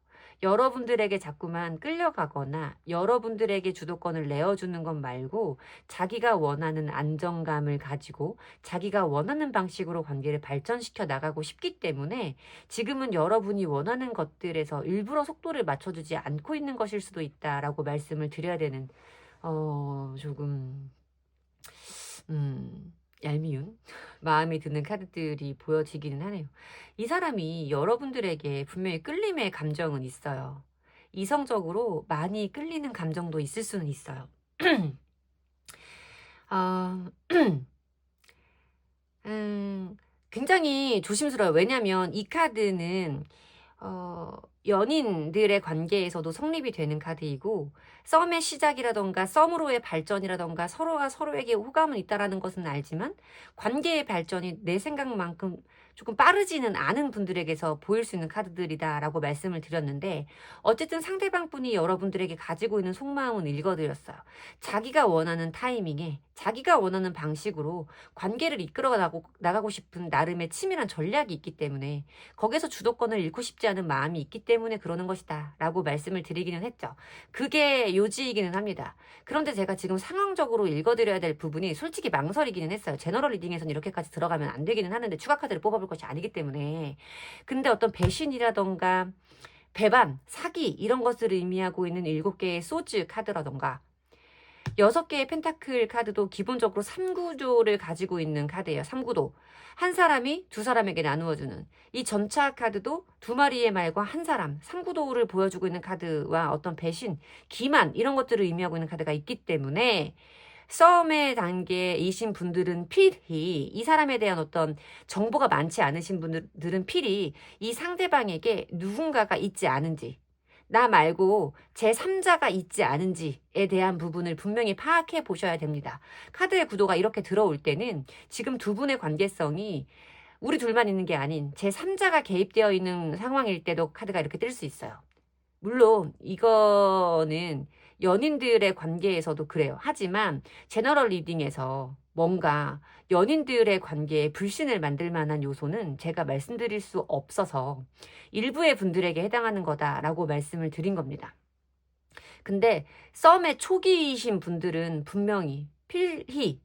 여러분들에게 자꾸만 끌려가거나 여러분들에게 주도권을 내어주는 것 말고 자기가 원하는 안정감을 가지고 자기가 원하는 방식으로 관계를 발전시켜 나가고 싶기 때문에 지금은 여러분이 원하는 것들에서 일부러 속도를 맞춰주지 않고 있는 것일 수도 있다라고 말씀을 드려야 되는, 조금 얄미운 마음이 드는 카드들이 보여지기는 하네요. 이 사람이 여러분들에게 분명히 끌림의 감정은 있어요. 이성적으로 많이 끌리는 감정도 있을 수는 있어요. 아, 굉장히 조심스러워요. 왜냐하면 이 카드는 연인들의 관계에서도 성립이 되는 카드이고, 썸의 시작이라던가 썸으로의 발전이라던가 서로가 서로에게 호감은 있다라는 것은 알지만 관계의 발전이 내 생각만큼 조금 빠르지는 않은 분들에게서 보일 수 있는 카드들이다라고 말씀을 드렸는데, 어쨌든 상대방 분이 여러분들에게 가지고 있는 속마음은 읽어드렸어요. 자기가 원하는 타이밍에 자기가 원하는 방식으로 관계를 이끌어 나가고 싶은 나름의 치밀한 전략이 있기 때문에 거기서 주도권을 잃고 싶지 않은 마음이 있기 때문에 그러는 것이다 라고 말씀을 드리기는 했죠. 그게 요지이기는 합니다. 그런데 제가 지금 상황적으로 읽어드려야 될 부분이 솔직히 망설이기는 했어요. 제너럴 리딩에서는 이렇게까지 들어가면 안 되기는 하는데 추가 카드를 뽑아볼 것이 아니기 때문에. 근데 어떤 배신이라던가 배반, 사기 이런 것을 의미하고 있는 7개의 소즈 카드라던가 6개의 펜타클 카드도 기본적으로 3구조를 가지고 있는 카드예요. 3구도. 한 사람이 두 사람에게 나누어주는. 이 전차 카드도 2마리의 말과 한 사람, 3구도를 보여주고 있는 카드와 어떤 배신, 기만 이런 것들을 의미하고 있는 카드가 있기 때문에 싸움의 단계이신 분들은 필히, 이 사람에 대한 어떤 정보가 많지 않으신 분들은 필히 이 상대방에게 누군가가 있지 않은지, 나 말고 제3자가 있지 않은지에 대한 부분을 분명히 파악해 보셔야 됩니다. 카드의 구도가 이렇게 들어올 때는 지금 두 분의 관계성이 우리 둘만 있는 게 아닌 제3자가 개입되어 있는 상황일 때도 카드가 이렇게 뜰 수 있어요. 물론 이거는 연인들의 관계에서도 그래요. 하지만 제너럴 리딩에서 뭔가 연인들의 관계에 불신을 만들 만한 요소는 제가 말씀드릴 수 없어서 일부의 분들에게 해당하는 거다라고 말씀을 드린 겁니다. 근데 썸의 초기이신 분들은 분명히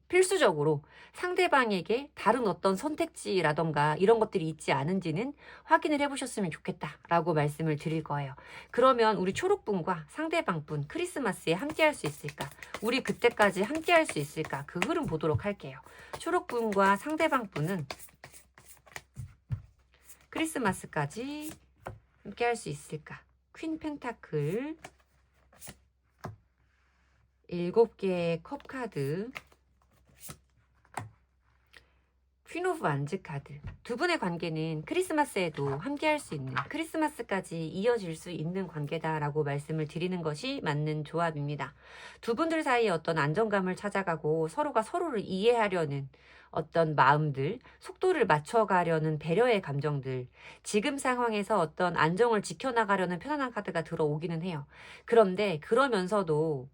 필수적으로 상대방에게 다른 어떤 선택지라던가 이런 것들이 있지 않은지는 확인을 해보셨으면 좋겠다라고 말씀을 드릴 거예요. 그러면 우리 초록분과 상대방분 크리스마스에 함께 할 수 있을까? 우리 그때까지 함께 할 수 있을까? 그 흐름 보도록 할게요. 초록분과 상대방분은 크리스마스까지 함께 할 수 있을까? 퀸 펜타클 7개의 컵 카드, 퀸 오브 완즈 카드. 두 분의 관계는 크리스마스에도 함께 할 수 있는, 크리스마스까지 이어질 수 있는 관계다라고 말씀을 드리는 것이 맞는 조합입니다. 두 분들 사이에 어떤 안정감을 찾아가고 서로가 서로를 이해하려는 어떤 마음들, 속도를 맞춰가려는 배려의 감정들, 지금 상황에서 어떤 안정을 지켜나가려는 편안한 카드가 들어오기는 해요. 그런데 그러면서도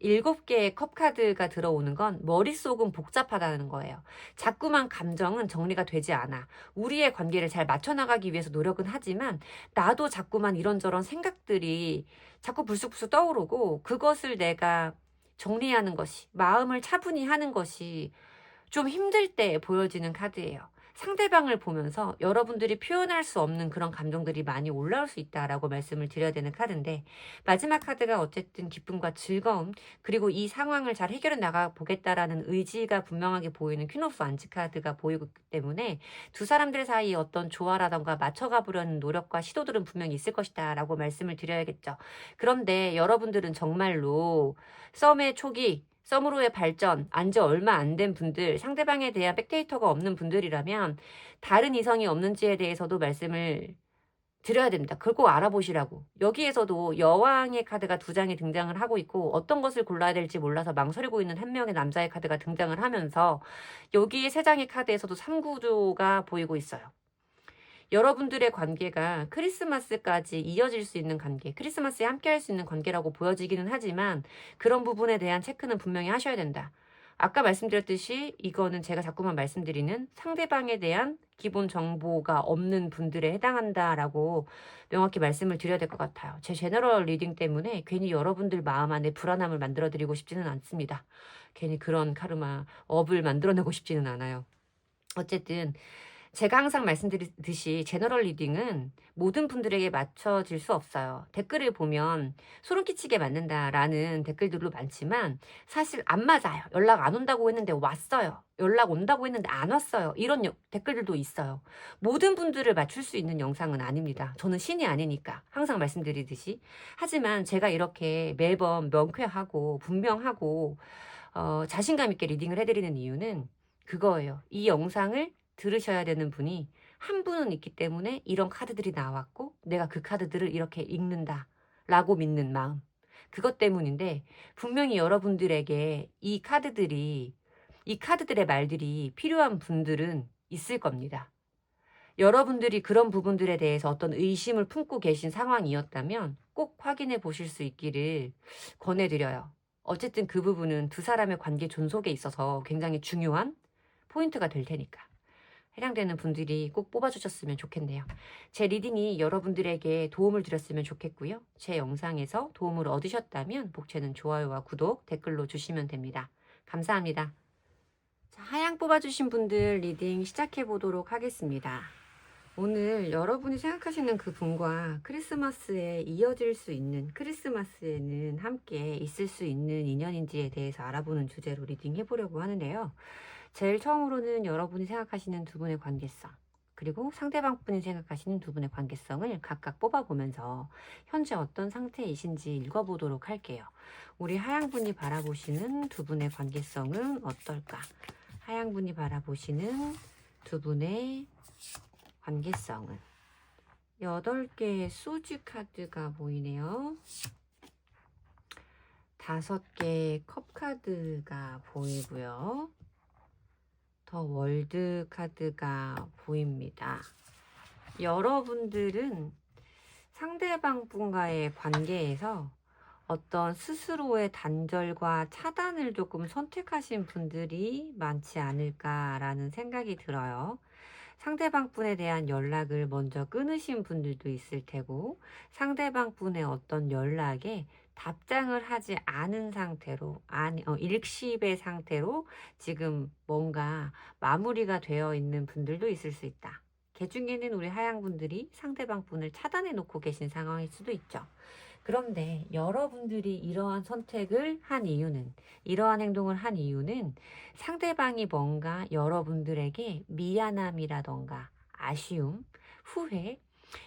7개의 컵 카드가 들어오는 건 머릿속은 복잡하다는 거예요. 자꾸만 감정은 정리가 되지 않아. 우리의 관계를 잘 맞춰나가기 위해서 노력은 하지만 나도 자꾸만 이런저런 생각들이 자꾸 불쑥불쑥 떠오르고 그것을 내가 정리하는 것이, 마음을 차분히 하는 것이 좀 힘들 때 보여지는 카드예요. 상대방을 보면서 여러분들이 표현할 수 없는 그런 감정들이 많이 올라올 수 있다라고 말씀을 드려야 되는 카드인데, 마지막 카드가 어쨌든 기쁨과 즐거움, 그리고 이 상황을 잘 해결해 나가 보겠다라는 의지가 분명하게 보이는 퀸 오브 완즈 카드가 보이기 때문에 두 사람들 사이에 어떤 조화라던가 맞춰가 보려는 노력과 시도들은 분명히 있을 것이다 라고 말씀을 드려야겠죠. 그런데 여러분들은 정말로 썸의 초기, 썸으로의 발전, 안지 얼마 안 된 분들, 상대방에 대한 백데이터가 없는 분들이라면 다른 이성이 없는지에 대해서도 말씀을 드려야 됩니다. 그걸 꼭 알아보시라고. 여기에서도 여왕의 카드가 2장이 등장을 하고 있고 어떤 것을 골라야 될지 몰라서 망설이고 있는 한 명의 남자의 카드가 등장을 하면서 여기 3장의 카드에서도 3구조가 보이고 있어요. 여러분들의 관계가 크리스마스까지 이어질 수 있는 관계, 크리스마스에 함께 할 수 있는 관계라고 보여지기는 하지만 그런 부분에 대한 체크는 분명히 하셔야 된다. 아까 말씀드렸듯이 이거는 제가 자꾸만 말씀드리는 상대방에 대한 기본 정보가 없는 분들에 해당한다라고 명확히 말씀을 드려야 될 것 같아요. 제 제너럴 리딩 때문에 괜히 여러분들 마음 안에 불안함을 만들어드리고 싶지는 않습니다. 괜히 그런 카르마, 업을 만들어내고 싶지는 않아요. 어쨌든 제가 항상 말씀드리듯이 제너럴 리딩은 모든 분들에게 맞춰질 수 없어요. 댓글을 보면 소름 끼치게 맞는다라는 댓글들도 많지만 사실 안 맞아요. 연락 안 온다고 했는데 왔어요. 연락 온다고 했는데 안 왔어요. 이런 댓글들도 있어요. 모든 분들을 맞출 수 있는 영상은 아닙니다. 저는 신이 아니니까 항상 말씀드리듯이. 하지만 제가 이렇게 매번 명쾌하고 분명하고 자신감 있게 리딩을 해드리는 이유는 그거예요. 이 영상을 들으셔야 되는 분이 한 분은 있기 때문에 이런 카드들이 나왔고 내가 그 카드들을 이렇게 읽는다 라고 믿는 마음, 그것 때문인데 분명히 여러분들에게 이 카드들의 말들이 필요한 분들은 있을 겁니다. 여러분들이 그런 부분들에 대해서 어떤 의심을 품고 계신 상황이었다면 꼭 확인해 보실 수 있기를 권해드려요. 어쨌든 그 부분은 두 사람의 관계 존속에 있어서 굉장히 중요한 포인트가 될 테니까. 해당되는 분들이 꼭 뽑아주셨으면 좋겠네요. 제 리딩이 여러분들에게 도움을 드렸으면 좋겠고요. 제 영상에서 도움을 얻으셨다면 복채는 좋아요와 구독, 댓글로 주시면 됩니다. 감사합니다. 자, 하양 뽑아주신 분들 리딩 시작해 보도록 하겠습니다. 오늘 여러분이 생각하시는 그 분과 크리스마스에 이어질 수 있는, 크리스마스에는 함께 있을 수 있는 인연인지에 대해서 알아보는 주제로 리딩 해보려고 하는데요. 제일 처음으로는 여러분이 생각하시는 두 분의 관계성, 그리고 상대방 분이 생각하시는 두 분의 관계성을 각각 뽑아보면서 현재 어떤 상태이신지 읽어보도록 할게요. 우리 하양분이 바라보시는 두 분의 관계성은 어떨까? 하양분이 바라보시는 두 분의 관계성은 8개의 소주 카드가 보이네요. 5개의 컵 카드가 보이고요. 더 월드 카드가 보입니다. 여러분들은 상대방 분과의 관계에서 어떤 스스로의 단절과 차단을 조금 선택하신 분들이 많지 않을까라는 생각이 들어요. 상대방 분에 대한 연락을 먼저 끊으신 분들도 있을 테고, 상대방 분의 어떤 연락에 답장을 하지 않은 상태로, 일십의 상태로 지금 뭔가 마무리가 되어 있는 분들도 있을 수 있다. 그 중에는 우리 하양분들이 상대방 분을 차단해 놓고 계신 상황일 수도 있죠. 그런데 여러분들이 이러한 선택을 한 이유는, 이러한 행동을 한 이유는 상대방이 뭔가 여러분들에게 미안함이라던가 아쉬움, 후회,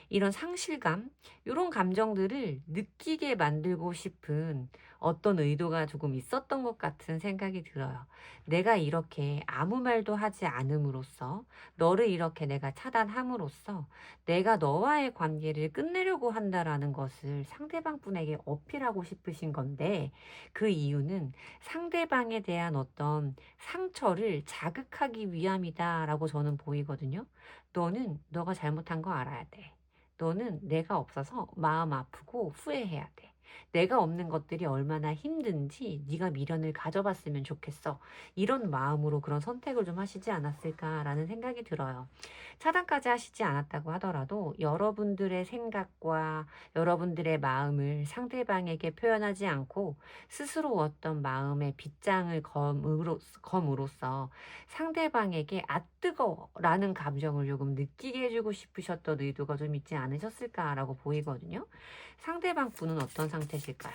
이런 상실감, 이런 감정들을 느끼게 만들고 싶은 어떤 의도가 조금 있었던 것 같은 생각이 들어요. 내가 이렇게 아무 말도 하지 않음으로써 너를 이렇게 내가 차단함으로써 내가 너와의 관계를 끝내려고 한다라는 것을 상대방 분에게 어필하고 싶으신 건데 그 이유는 상대방에 대한 어떤 상처를 자극하기 위함이다라고 저는 보이거든요. 너는 너가 잘못한 거 알아야 돼. 너는 내가 없어서 마음 아프고 후회해야 돼. 내가 없는 것들이 얼마나 힘든지 네가 미련을 가져봤으면 좋겠어. 이런 마음으로 그런 선택을 좀 하시지 않았을까라는 생각이 들어요. 차단까지 하시지 않았다고 하더라도 여러분들의 생각과 여러분들의 마음을 상대방에게 표현하지 않고 스스로 어떤 마음의 빗장을 검으로써 상대방에게 아 뜨거워라는 감정을 조금 느끼게 해주고 싶으셨던 의도가 좀 있지 않으셨을까라고 보이거든요. 상대방 분은 어떤 상태실까요?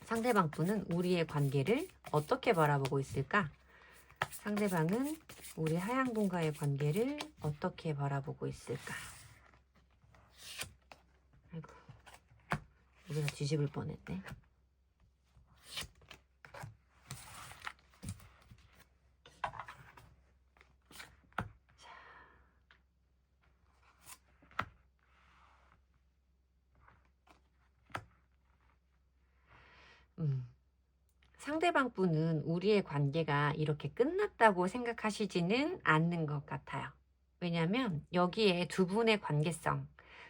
상대방 분은 우리의 관계를 어떻게 바라보고 있을까? 상대방은 우리 하양분과의 관계를 어떻게 바라보고 있을까? 아이고, 여기서 뒤집을 뻔했네. 상대방 분은 우리의 관계가 이렇게 끝났다고 생각하시지는 않는 것 같아요. 왜냐하면 여기에 두 분의 관계성,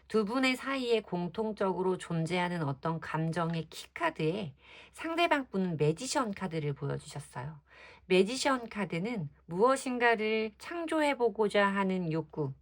두 분의 사이에 공통적으로 존재하는 어떤 감정의 키카드에 상대방 분은 매지션 카드를 보여주셨어요. 매지션 카드는 무엇인가를 창조해보고자 하는 욕구,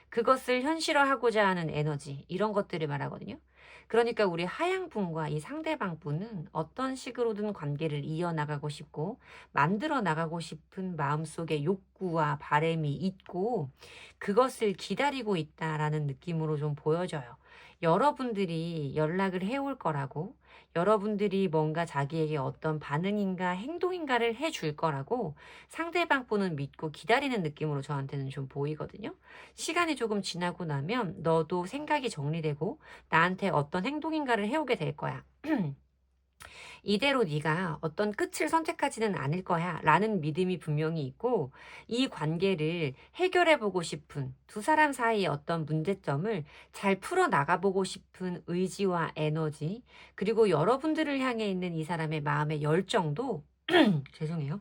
그것을 현실화하고자 하는 에너지, 이런 것들을 말하거든요. 그러니까 우리 하양분과 이 상대방분은 어떤 식으로든 관계를 이어나가고 싶고 만들어 나가고 싶은 마음속의 욕구와 바람이 있고 그것을 기다리고 있다라는 느낌으로 좀 보여져요. 여러분들이 연락을 해올 거라고, 여러분들이 뭔가 자기에게 어떤 반응인가 행동인가를 해줄 거라고 상대방 분은 믿고 기다리는 느낌으로 저한테는 좀 보이거든요. 시간이 조금 지나고 나면 너도 생각이 정리되고 나한테 어떤 행동인가를 해오게 될 거야. 이대로 네가 어떤 끝을 선택하지는 않을 거야 라는 믿음이 분명히 있고 이 관계를 해결해보고 싶은 두 사람 사이의 어떤 문제점을 잘 풀어나가보고 싶은 의지와 에너지 그리고 여러분들을 향해 있는 이 사람의 마음의 열정도 죄송해요.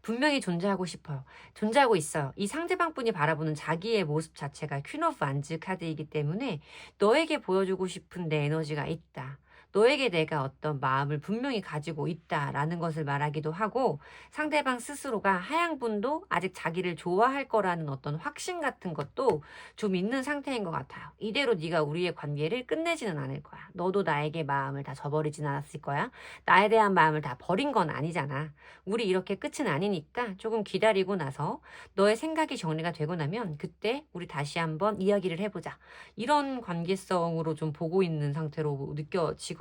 분명히 존재하고 싶어요. 존재하고 있어요. 이 상대방 분이 바라보는 자기의 모습 자체가 퀸 오브 완즈 카드이기 때문에 너에게 보여주고 싶은 내 에너지가 있다. 너에게 내가 어떤 마음을 분명히 가지고 있다라는 것을 말하기도 하고 상대방 스스로가 하양분도 아직 자기를 좋아할 거라는 어떤 확신 같은 것도 좀 있는 상태인 것 같아요. 이대로 네가 우리의 관계를 끝내지는 않을 거야. 너도 나에게 마음을 다 저버리진 않았을 거야. 나에 대한 마음을 다 버린 건 아니잖아. 우리 이렇게 끝은 아니니까 조금 기다리고 나서 너의 생각이 정리가 되고 나면 그때 우리 다시 한번 이야기를 해보자. 이런 관계성으로 좀 보고 있는 상태로 느껴지거든요.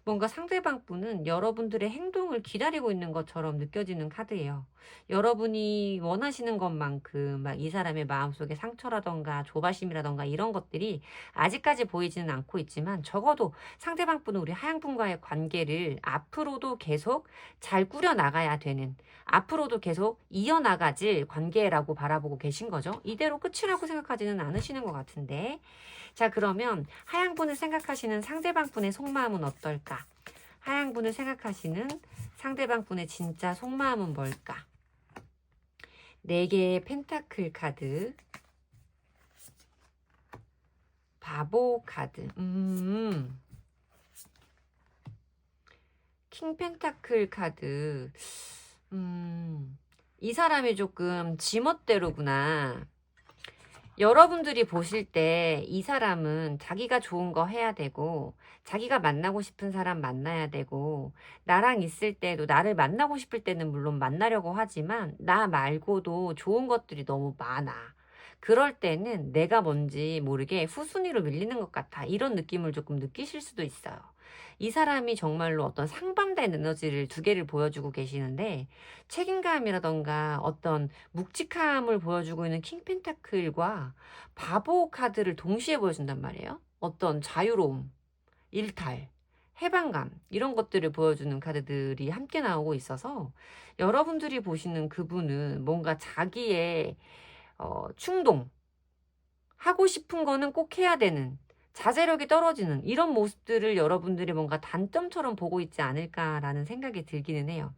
뭔가 상대방 분은 여러분들의 행동을 기다리고 있는 것처럼 느껴지는 카드예요. 여러분이 원하시는 것만큼 막 이 사람의 마음속에 상처라던가 조바심이라던가 이런 것들이 아직까지 보이지는 않고 있지만 적어도 상대방 분은 우리 하양분과의 관계를 앞으로도 계속 잘 꾸려나가야 되는 앞으로도 계속 이어나가질 관계라고 바라보고 계신 거죠. 이대로 끝이라고 생각하지는 않으시는 것 같은데 자 그러면 하양분을 생각하시는 상대방 분의 속마음은 어떨까? 하양분을 생각하시는 상대방 분의 진짜 속마음은 뭘까? 4개의 펜타클 카드 바보 카드 킹 펜타클 카드 이 사람이 조금 지멋대로구나. 여러분들이 보실 때 이 사람은 자기가 좋은 거 해야 되고 자기가 만나고 싶은 사람 만나야 되고 나랑 있을 때도 나를 만나고 싶을 때는 물론 만나려고 하지만 나 말고도 좋은 것들이 너무 많아. 그럴 때는 내가 뭔지 모르게 후순위로 밀리는 것 같아. 이런 느낌을 조금 느끼실 수도 있어요. 이 사람이 정말로 어떤 상반된 에너지를 2개를 보여주고 계시는데 책임감이라던가 어떤 묵직함을 보여주고 있는 킹 펜타클과 바보 카드를 동시에 보여준단 말이에요. 어떤 자유로움, 일탈, 해방감 이런 것들을 보여주는 카드들이 함께 나오고 있어서 여러분들이 보시는 그분은 뭔가 자기의 충동, 하고 싶은 거는 꼭 해야 되는 자제력이 떨어지는 이런 모습들을 여러분들이 뭔가 단점처럼 보고 있지 않을까라는 생각이 들기는 해요.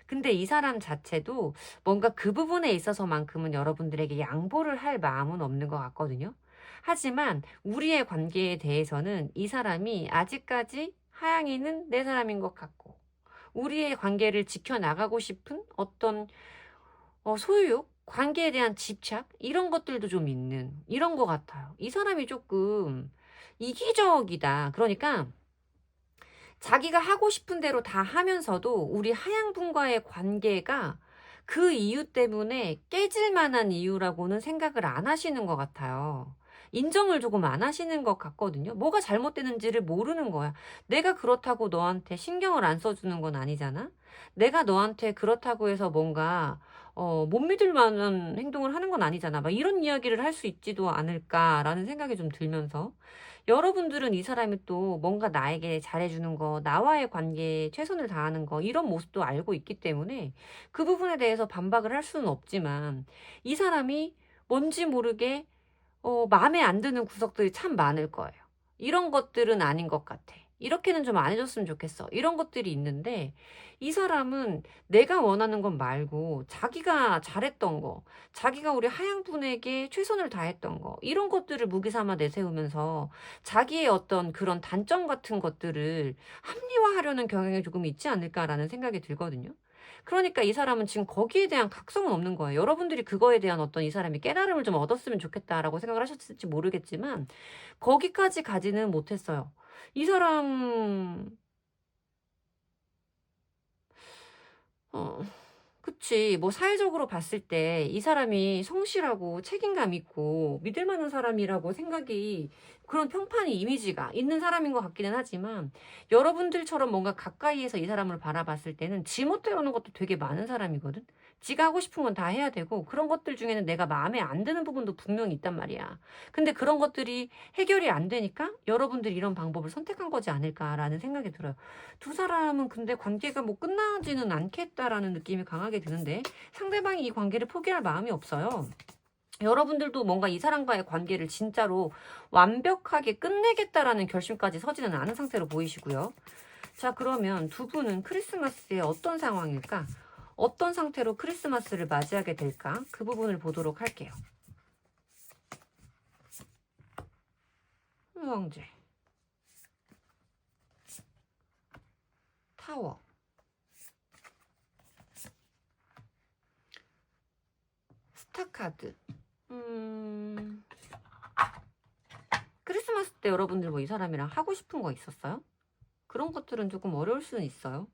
근데 이 사람 자체도 뭔가 그 부분에 있어서만큼은 여러분들에게 양보를 할 마음은 없는 것 같거든요. 하지만 우리의 관계에 대해서는 이 사람이 아직까지 하양이는 내 사람인 것 같고 우리의 관계를 지켜나가고 싶은 어떤 소유욕, 관계에 대한 집착 이런 것들도 좀 있는 이런 것 같아요. 이 사람이 조금 이기적이다. 그러니까 자기가 하고 싶은 대로 다 하면서도 우리 하양분과의 관계가 그 이유 때문에 깨질 만한 이유라고는 생각을 안 하시는 것 같아요. 인정을 조금 안 하시는 것 같거든요. 뭐가 잘못되는지를 모르는 거야. 내가 그렇다고 너한테 신경을 안 써주는 건 아니잖아. 내가 너한테 그렇다고 해서 뭔가 못 믿을 만한 행동을 하는 건 아니잖아. 막 이런 이야기를 할 수 있지도 않을까라는 생각이 좀 들면서 여러분들은 이 사람이 또 뭔가 나에게 잘해주는 거, 나와의 관계에 최선을 다하는 거, 이런 모습도 알고 있기 때문에 그 부분에 대해서 반박을 할 수는 없지만 이 사람이 뭔지 모르게 마음에 안 드는 구석들이 참 많을 거예요. 이런 것들은 아닌 것 같아. 이렇게는 좀 안 해줬으면 좋겠어. 이런 것들이 있는데 이 사람은 내가 원하는 건 말고 자기가 잘했던 거, 자기가 우리 하양분에게 최선을 다했던 거 이런 것들을 무기 삼아 내세우면서 자기의 어떤 그런 단점 같은 것들을 합리화하려는 경향이 조금 있지 않을까라는 생각이 들거든요. 그러니까 이 사람은 지금 거기에 대한 각성은 없는 거예요. 여러분들이 그거에 대한 어떤 이 사람이 깨달음을 좀 얻었으면 좋겠다라고 생각을 하셨을지 모르겠지만 거기까지 가지는 못했어요. 이 사람 어 그치. 뭐 사회적으로 봤을 때 이 사람이 성실하고 책임감 있고 믿을 만한 사람이라고 생각이 그런 평판이 이미지가 있는 사람인 것 같기는 하지만 여러분들처럼 뭔가 가까이에서 이 사람을 바라봤을 때는 지멋대로는 것도 되게 많은 사람이거든. 지가 하고 싶은 건 다 해야 되고 그런 것들 중에는 내가 마음에 안 드는 부분도 분명히 있단 말이야. 근데 그런 것들이 해결이 안 되니까 여러분들이 이런 방법을 선택한 거지 않을까라는 생각이 들어요. 두 사람은 근데 관계가 뭐 끝나지는 않겠다라는 느낌이 강하게 드는데 상대방이 이 관계를 포기할 마음이 없어요. 여러분들도 뭔가 이 사람과의 관계를 진짜로 완벽하게 끝내겠다라는 결심까지 서지는 않은 상태로 보이시고요. 자, 그러면 두 분은 크리스마스에 어떤 상황일까? 어떤 상태로 크리스마스를 맞이하게 될까? 그 부분을 보도록 할게요. 왕제, 타워, 스타카드. 크리스마스 때 여러분들 뭐 이 사람이랑 하고 싶은 거 있었어요? 그런 것들은 조금 어려울 수는 있어요.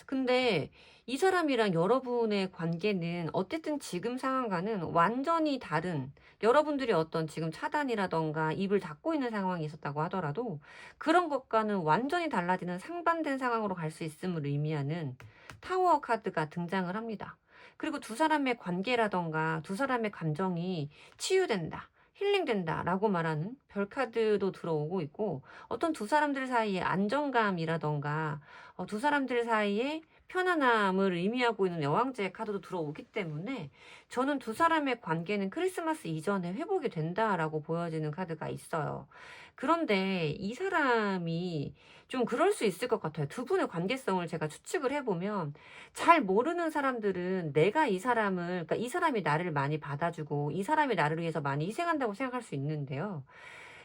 근데 이 사람이랑 여러분의 관계는 어쨌든 지금 상황과는 완전히 다른 여러분들이 어떤 지금 차단이라던가 입을 닫고 있는 상황이 있었다고 하더라도 그런 것과는 완전히 달라지는 상반된 상황으로 갈 수 있음을 의미하는 타워 카드가 등장을 합니다. 그리고 두 사람의 관계라던가 두 사람의 감정이 치유된다. 힐링된다 라고 말하는 별카드도 들어오고 있고 어떤 두 사람들 사이의 안정감이라던가 두 사람들 사이에 편안함을 의미하고 있는 여왕제의 카드도 들어오기 때문에 저는 두 사람의 관계는 크리스마스 이전에 회복이 된다라고 보여지는 카드가 있어요. 그런데 이 사람이 좀 그럴 수 있을 것 같아요. 두 분의 관계성을 제가 추측을 해보면 잘 모르는 사람들은 내가 이 사람을, 그러니까 이 사람이 나를 많이 받아주고 이 사람이 나를 위해서 많이 희생한다고 생각할 수 있는데요.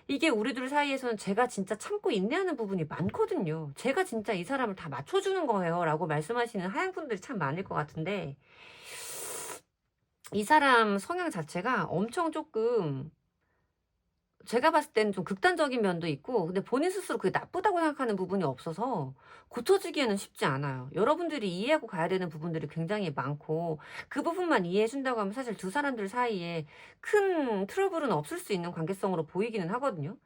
이게 우리들 사이에서는 제가 진짜 참고 인내하는 부분이 많거든요. 제가 진짜 이 사람을 다 맞춰주는 거예요. 라고 말씀하시는 하양분들이 참 많을 것 같은데, 이 사람 성향 자체가 엄청 조금, 제가 봤을 때는 좀 극단적인 면도 있고, 근데 본인 스스로 그게 나쁘다고 생각하는 부분이 없어서 고쳐지기에는 쉽지 않아요. 여러분들이 이해하고 가야 되는 부분들이 굉장히 많고, 그 부분만 이해해준다고 하면 사실 두 사람들 사이에 큰 트러블은 없을 수 있는 관계성으로 보이기는 하거든요.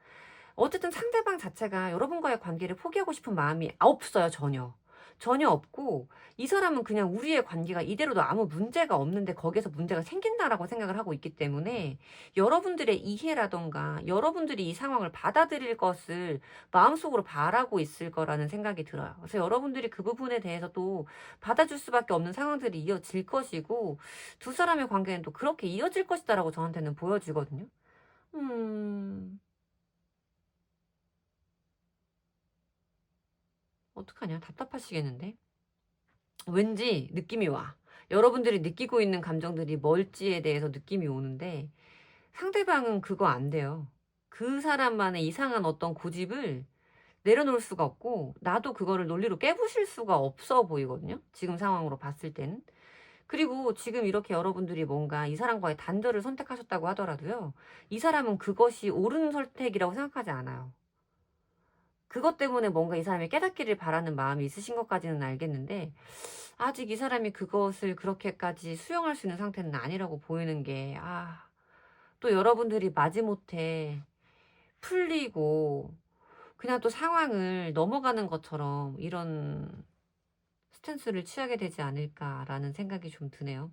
어쨌든 상대방 자체가 여러분과의 관계를 포기하고 싶은 마음이 없어요, 전혀. 전혀 없고 이 사람은 그냥 우리의 관계가 이대로도 아무 문제가 없는데 거기에서 문제가 생긴다라고 생각을 하고 있기 때문에 여러분들의 이해라던가 여러분들이 이 상황을 받아들일 것을 마음속으로 바라고 있을 거라는 생각이 들어요. 그래서 여러분들이 그 부분에 대해서도 받아줄 수밖에 없는 상황들이 이어질 것이고 두 사람의 관계는 또 그렇게 이어질 것이다라고 저한테는 보여지거든요. 어떡하냐? 답답하시겠는데? 왠지 느낌이 와. 여러분들이 느끼고 있는 감정들이 뭘지에 대해서 느낌이 오는데 상대방은 그거 안 돼요. 그 사람만의 이상한 어떤 고집을 내려놓을 수가 없고 나도 그거를 논리로 깨부실 수가 없어 보이거든요. 지금 상황으로 봤을 때는. 그리고 지금 이렇게 여러분들이 뭔가 이 사람과의 단절을 선택하셨다고 하더라도요. 이 사람은 그것이 옳은 선택이라고 생각하지 않아요. 그것 때문에 뭔가 이 사람이 깨닫기를 바라는 마음이 있으신 것까지는 알겠는데 아직 이 사람이 그것을 그렇게까지 수용할 수 있는 상태는 아니라고 보이는 게 또 여러분들이 마지못해 풀리고 그냥 또 상황을 넘어가는 것처럼 이런 스탠스를 취하게 되지 않을까라는 생각이 좀 드네요.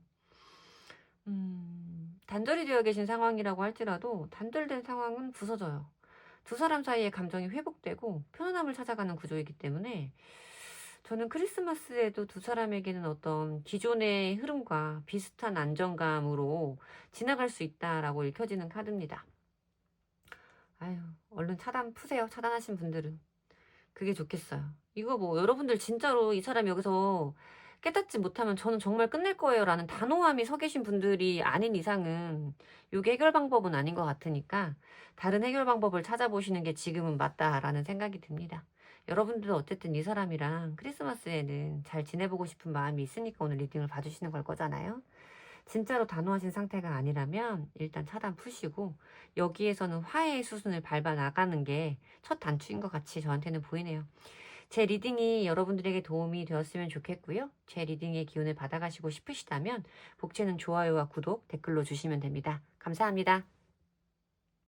단절이 되어 계신 상황이라고 할지라도 단절된 상황은 부서져요. 두 사람 사이의 감정이 회복되고 편안함을 찾아가는 구조이기 때문에 저는 크리스마스에도 두 사람에게는 어떤 기존의 흐름과 비슷한 안정감으로 지나갈 수 있다라고 읽혀지는 카드입니다. 아유, 얼른 차단 푸세요. 차단하신 분들은. 그게 좋겠어요. 이거 뭐 여러분들 진짜로 이 사람이 여기서 깨닫지 못하면 저는 정말 끝낼 거예요 라는 단호함이 서 계신 분들이 아닌 이상은 이게 해결 방법은 아닌 것 같으니까 다른 해결 방법을 찾아보시는 게 지금은 맞다라는 생각이 듭니다. 여러분들도 어쨌든 이 사람이랑 크리스마스에는 잘 지내보고 싶은 마음이 있으니까 오늘 리딩을 봐주시는 걸 거잖아요. 진짜로 단호하신 상태가 아니라면 일단 차단 푸시고 여기에서는 화해의 수순을 밟아 나가는 게 첫 단추인 것 같이 저한테는 보이네요. 제 리딩이 여러분들에게 도움이 되었으면 좋겠고요. 제 리딩의 기운을 받아가시고 싶으시다면 복채는 좋아요와 구독, 댓글로 주시면 됩니다. 감사합니다.